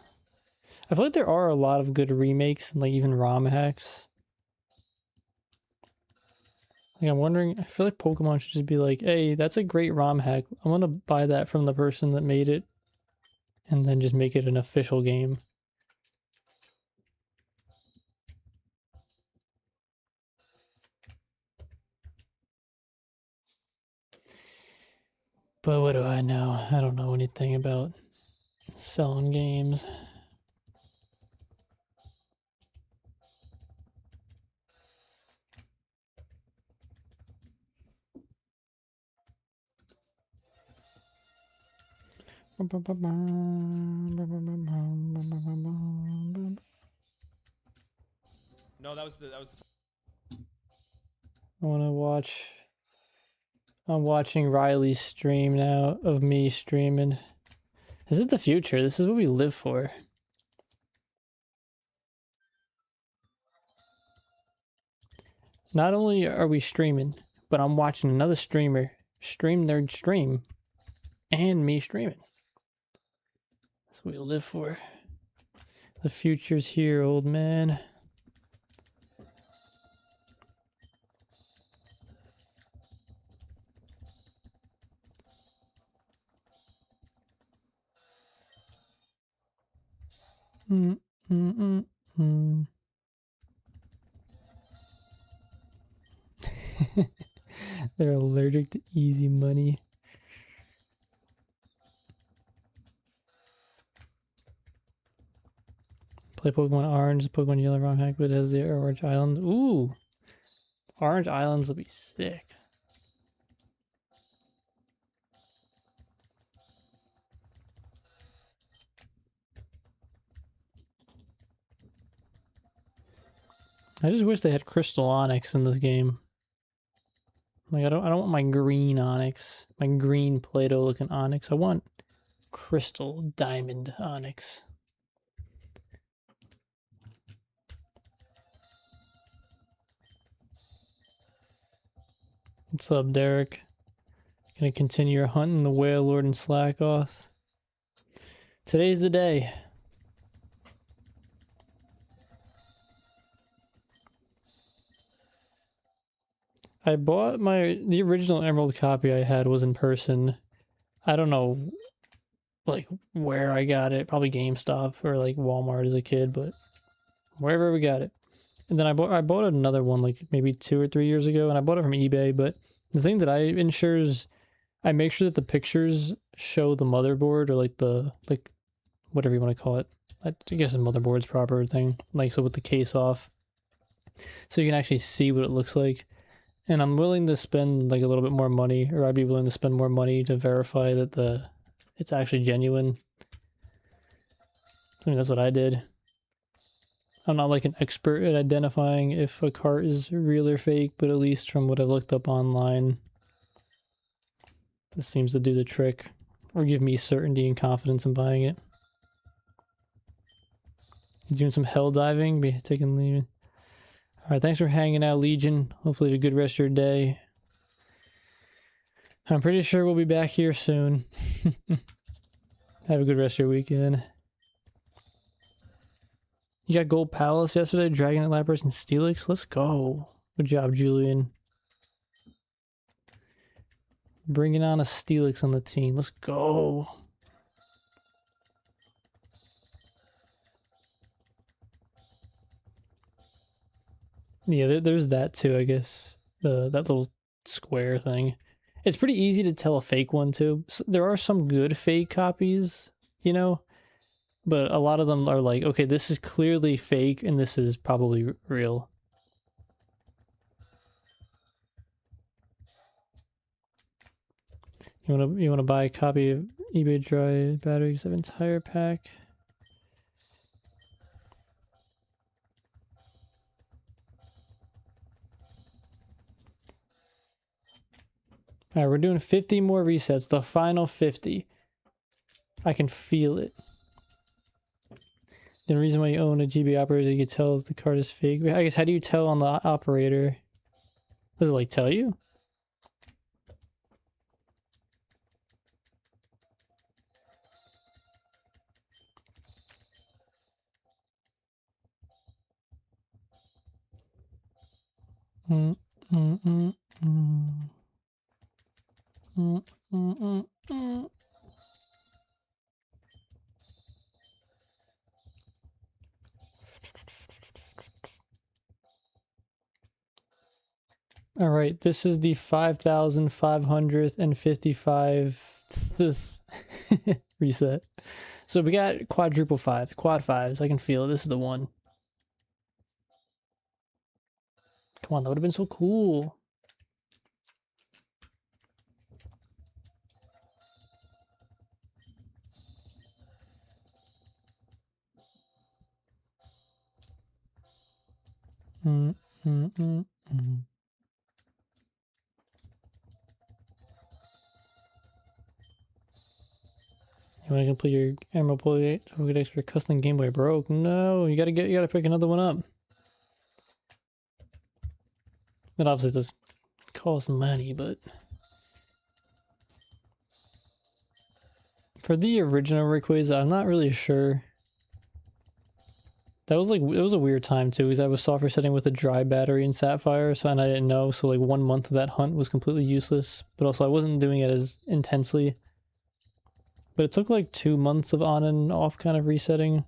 I feel like there are a lot of good remakes and like even ROM hacks. Like I'm wondering, I feel like Pokemon should just be like, hey, that's a great ROM hack. I want to buy that from the person that made it and then just make it an official game. But what do I know? I don't know anything about selling games. No, that was the. I want to watch. I'm watching Riley's stream now of me streaming. This is the future. This is what we live for. Not only are we streaming, but I'm watching another streamer stream their stream and me streaming. That's what we live for. The future's here, old man. They're allergic to easy money. Play Pokemon Orange, Pokemon Yellow ROM hack, but it has the Orange Island. Ooh! Orange Islands will be sick. I just wish they had Crystal Onyx in this game. Like I don't want my green Onyx, my green Play-Doh looking Onyx. I want Crystal Diamond Onyx. What's up, Derek? Gonna continue your hunting the Whale Lord and Slackoth. Today's the day. I bought the original Emerald copy I had was in person. I don't know like where I got it, probably GameStop or like Walmart as a kid, but wherever we got it. And then I bought another one like maybe 2 or 3 years ago, and I bought it from eBay, but the thing that I ensure is I make sure that the pictures show the motherboard or like whatever you want to call it. I guess the motherboard's proper thing, like so with the case off. So you can actually see what it looks like. And I'm willing to spend like a little bit more money, or I'd be willing to spend more money to verify that it's actually genuine. I mean, that's what I did. I'm not like an expert at identifying if a cart is real or fake, but at least from what I've looked up online, this seems to do the trick, or give me certainty and confidence in buying it. You doing some hell diving? Be taking leave. Alright, thanks for hanging out, Legion. Hopefully you have a good rest of your day. I'm pretty sure we'll be back here soon. Have a good rest of your weekend. You got Gold Palace yesterday, Dragonite Lapras, and Steelix? Let's go. Good job, Julian. Bringing on a Steelix on the team. Let's go. Yeah, there's that too, I guess. That little square thing. It's pretty easy to tell a fake one too. So there are some good fake copies, you know? But a lot of them are like, okay, this is clearly fake and this is probably real. You wanna buy a copy of eBay Dry Batteries of entire pack? Alright, we're doing 50 more resets. The final 50. I can feel it. The reason why you own a GB operator is you can tell if the card is fake. I guess, how do you tell on the operator? Does it like tell you? All right, this is the 5,555th reset. So we got quadruple five, quad fives. I can feel it. This is the one. Come on, that would have been so cool. You want to complete your Emerald Pokedex for custom Game Boy broke? No, you gotta pick another one up. It obviously does cost money, but for the original Rayquaza, I'm not really sure. That was like, it was a weird time too, because I was soft resetting with a dry battery in Sapphire, and I didn't know, so like 1 month of that hunt was completely useless, but also I wasn't doing it as intensely. But it took like 2 months of on and off kind of resetting.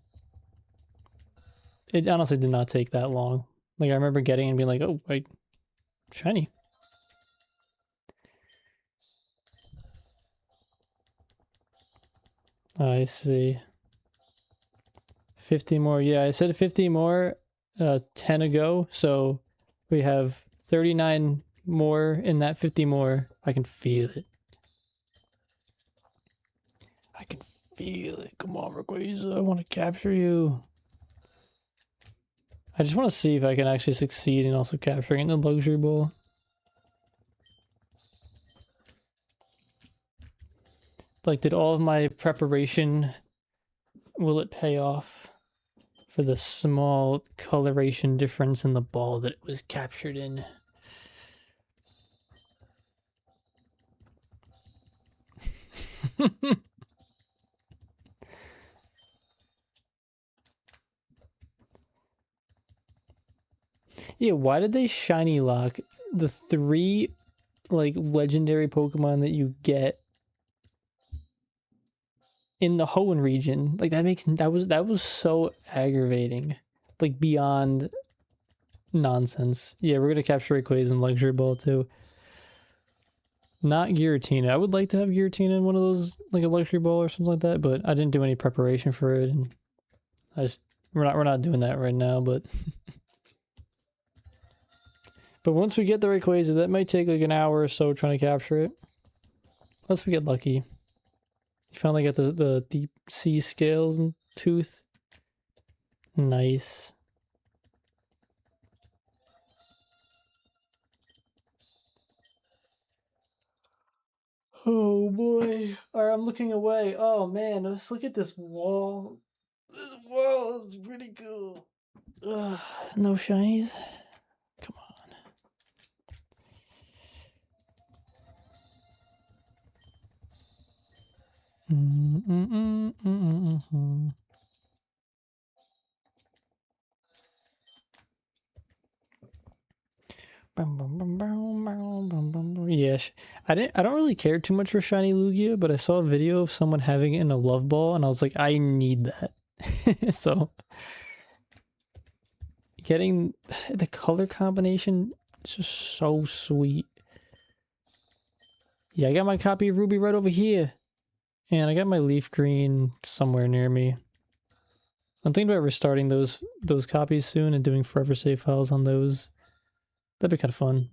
It honestly did not take that long. Like I remember getting and being like, oh, wait, shiny. I see. 50 more. Yeah, I said 50 more 10 ago, so we have 39 more in that 50 more. I can feel it. I can feel it. Come on, Rayquaza. I want to capture you. I just want to see if I can actually succeed in also capturing the luxury ball. Like, did all of my preparation, will it pay off for the small coloration difference in the ball that it was captured in? Yeah, why did they shiny lock the 3 like legendary Pokemon that you get in the Hoenn region? Like that was so aggravating. Like beyond nonsense. Yeah, we're gonna capture Rayquaza in Luxury Ball too. Not Giratina. I would like to have Giratina in one of those, like a Luxury Ball or something like that, but I didn't do any preparation for it, and we're not doing that right now, but but once we get the Rayquaza, that might take like an hour or so trying to capture it. Unless we get lucky. You finally got the deep sea scales and tooth. Nice. Oh boy. Alright, I'm looking away. Oh man, let's look at this wall. This wall is pretty cool. Ugh, no shinies. Come on. Yeah, I don't really care too much for shiny Lugia, but I saw a video of someone having it in a love ball, and I was like, I need that. So getting the color combination is just so sweet. Yeah, I got my copy of Ruby right over here. And I got my leaf green somewhere near me. I'm thinking about restarting those copies soon and doing forever save files on those. That'd be kind of fun.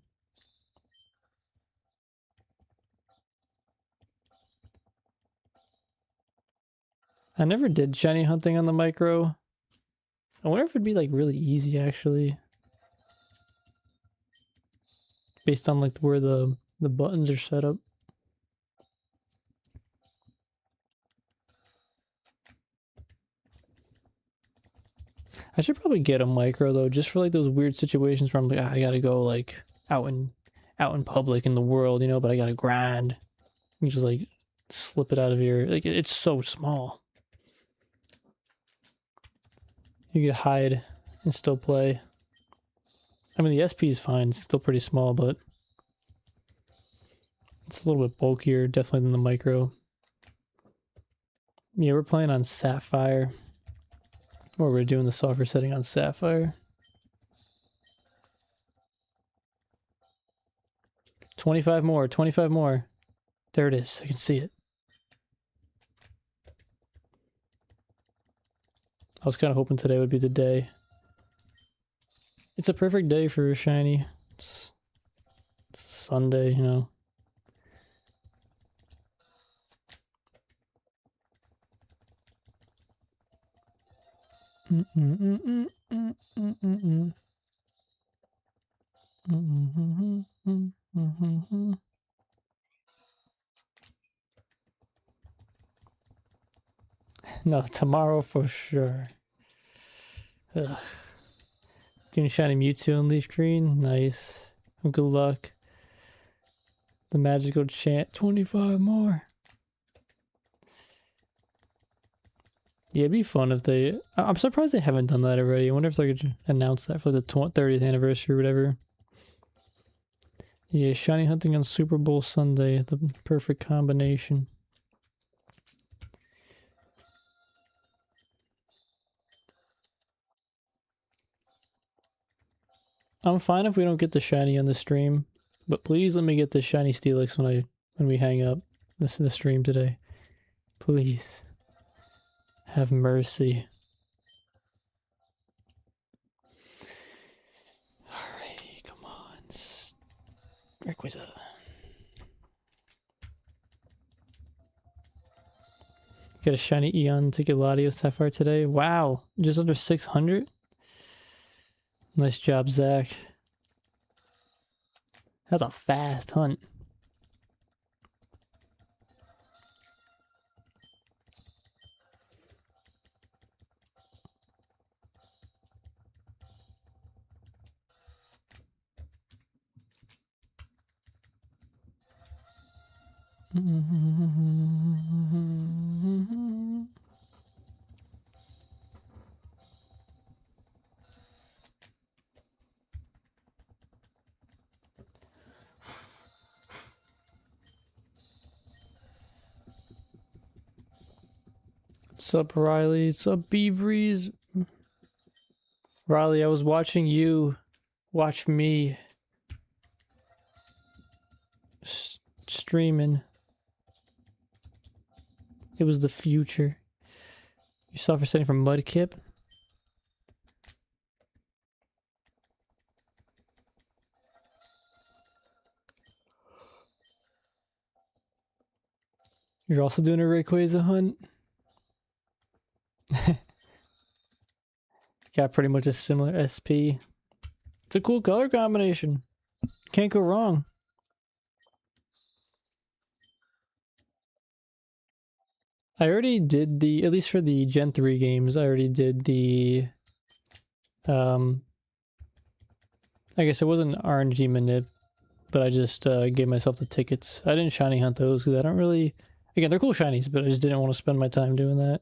I never did shiny hunting on the micro. I wonder if it'd be like really easy actually. Based on like where the buttons are set up. I should probably get a micro though, just for like those weird situations where I'm like, I gotta go like out in public in the world, you know, but I gotta grind. You just like slip it out of your, like it's so small. You could hide and still play. I mean, the SP is fine. It's still pretty small, but it's a little bit bulkier, definitely than the micro. Yeah, we're playing on Sapphire. Or we're doing the software setting on Sapphire. 25 more, 25 more. There it is. I can see it. I was kind of hoping today would be the day. It's a perfect day for a shiny. It's Sunday, you know. No, tomorrow for sure. Ugh. Doing shiny Mewtwo and Leaf Green. Nice. Good luck. The magical chant. 25 more. Yeah, it'd be fun if they... I'm surprised they haven't done that already. I wonder if they could announce that for the 30th anniversary or whatever. Yeah, shiny hunting on Super Bowl Sunday. The perfect combination. I'm fine if we don't get the shiny on the stream, but please let me get the shiny Steelix when we hang up the stream today. Please. Have mercy. Alrighty, come on. Rayquaza. Get a shiny Eon to Latios Sapphire today. Wow, just under 600? Nice job, Zach. That's a fast hunt. What's up, Riley? What's up, Beaveries? Riley, I was watching you watch me streaming. It was the future. You saw for setting from Mudkip? You're also doing a Rayquaza hunt? Got pretty much a similar SP. It's a cool color combination. Can't go wrong. I already did the, at least for the Gen 3 games, I already did the, I guess it wasn't RNG manip, but I just gave myself the tickets. I didn't shiny hunt those because I don't really, again, they're cool shinies, but I just didn't want to spend my time doing that.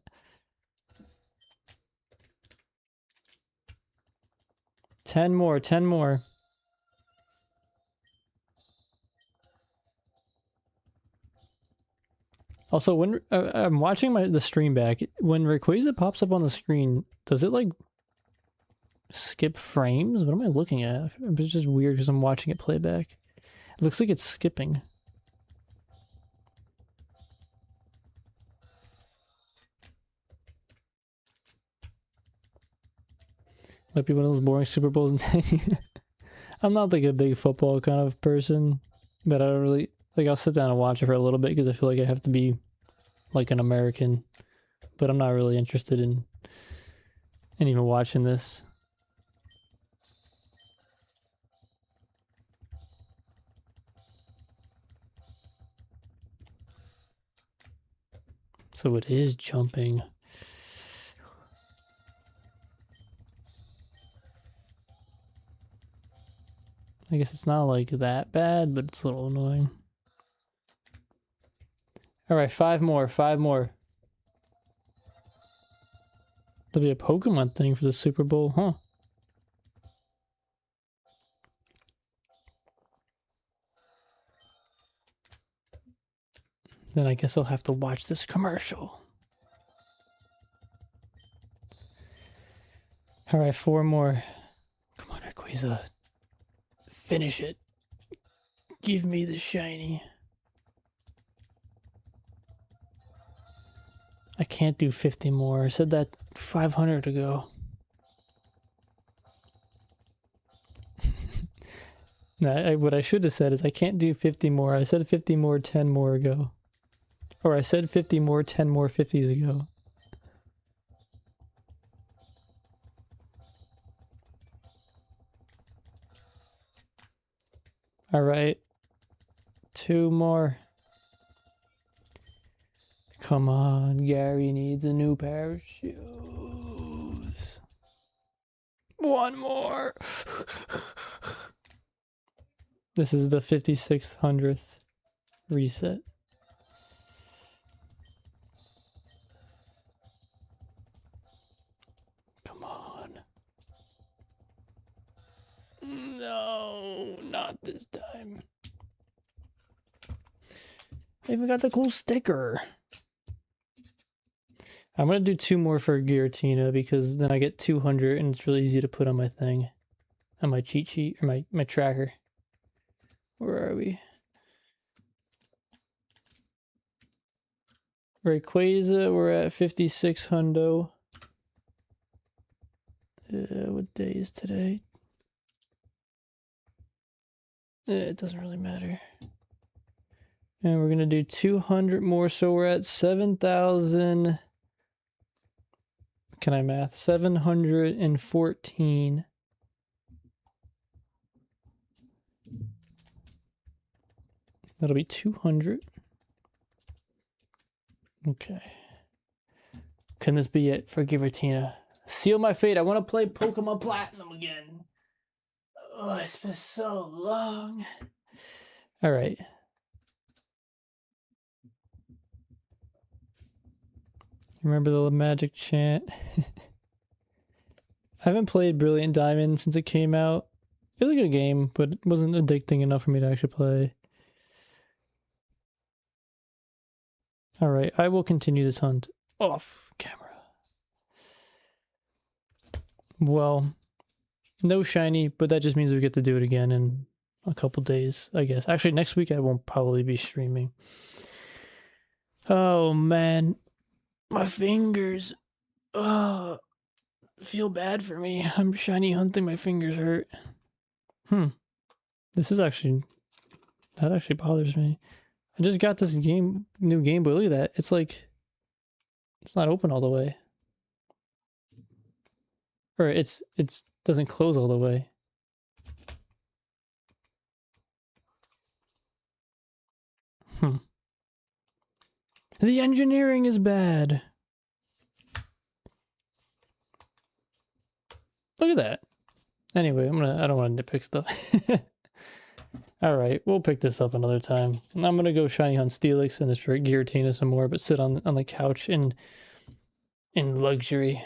Ten more. Also, when I'm watching the stream back, when Rayquaza pops up on the screen, does it like skip frames? What am I looking at? It's just weird because I'm watching it play back. It looks like it's skipping. Might be one of those boring Super Bowls in 10 years. I'm not like a big football kind of person, but I don't really, like, I'll sit down and watch it for a little bit because I feel like I have to be like an American, but I'm not really interested in even watching this. So it is jumping. I guess it's not like that bad, but it's a little annoying. Alright, 5 more. There'll be a Pokemon thing for the Super Bowl, huh? Then I guess I'll have to watch this commercial. Alright, 4 more. Come on, Rayquaza. Finish it. Give me the shiny. I can't do 50 more. I said that 500 ago. No, what I should have said is I can't do 50 more. I said 50 more 10 more ago. Or I said 50 more 10 more 50s ago. Alright. 2 more. Come on, Gary needs a new pair of shoes. 1 more. This is the 5600th reset. Come on. No, not this time. I even got the cool sticker. I'm gonna do 2 more for Giratina because then I get 200 and it's really easy to put on my thing. On my cheat sheet, or my tracker. Where are we? Rayquaza, we're at 56 hundo. What day is today? It doesn't really matter. And we're gonna do 200 more, so we're at 7,000. Can I math? 714. That'll be 200. Okay. Can this be it for Giratina? Seal my fate. I want to play Pokemon Platinum again. Oh, it's been so long. All right. Remember the magic chant? I haven't played Brilliant Diamond since it came out. It was a good game, but it wasn't addicting enough for me to actually play. Alright, I will continue this hunt off camera. Well, no shiny, but that just means we get to do it again in a couple days, I guess. Actually, next week I won't probably be streaming. Oh, man. My fingers. Oh, feel bad for me. I'm shiny hunting, my fingers hurt. This is actually... That actually bothers me. I just got this new Game Boy. Look at that. It's like... It's not open all the way. Or it doesn't close all the way. The engineering is bad. Look at that. Anyway, I don't want to nitpick stuff. Alright, we'll pick this up another time. I'm gonna go shiny hunt Steelix and this Giratina some more, but sit on the couch in luxury.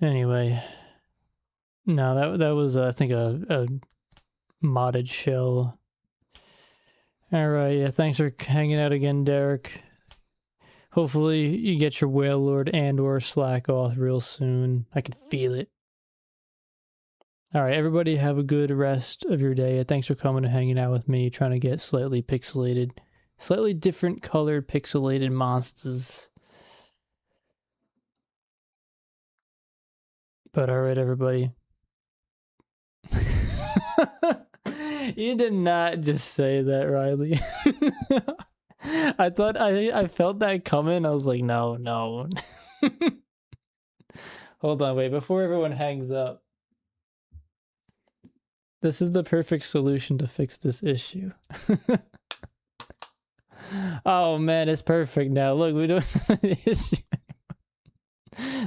Anyway. No, that was I think a modded shell. Alright, yeah, thanks for hanging out again, Derek. Hopefully you get your Wailord and or Slack off real soon. I can feel it. Alright, everybody have a good rest of your day. Thanks for coming and hanging out with me, trying to get slightly pixelated, slightly different colored pixelated monsters. But alright, everybody. You did not just say that, Riley. I felt that coming. I was like, no. Hold on, wait, before everyone hangs up. This is the perfect solution to fix this issue. Oh man, it's perfect now. Look, we don't have an issue.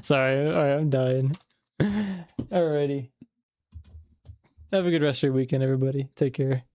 Sorry, alright, I'm dying. Alrighty. Have a good rest of your weekend, everybody. Take care.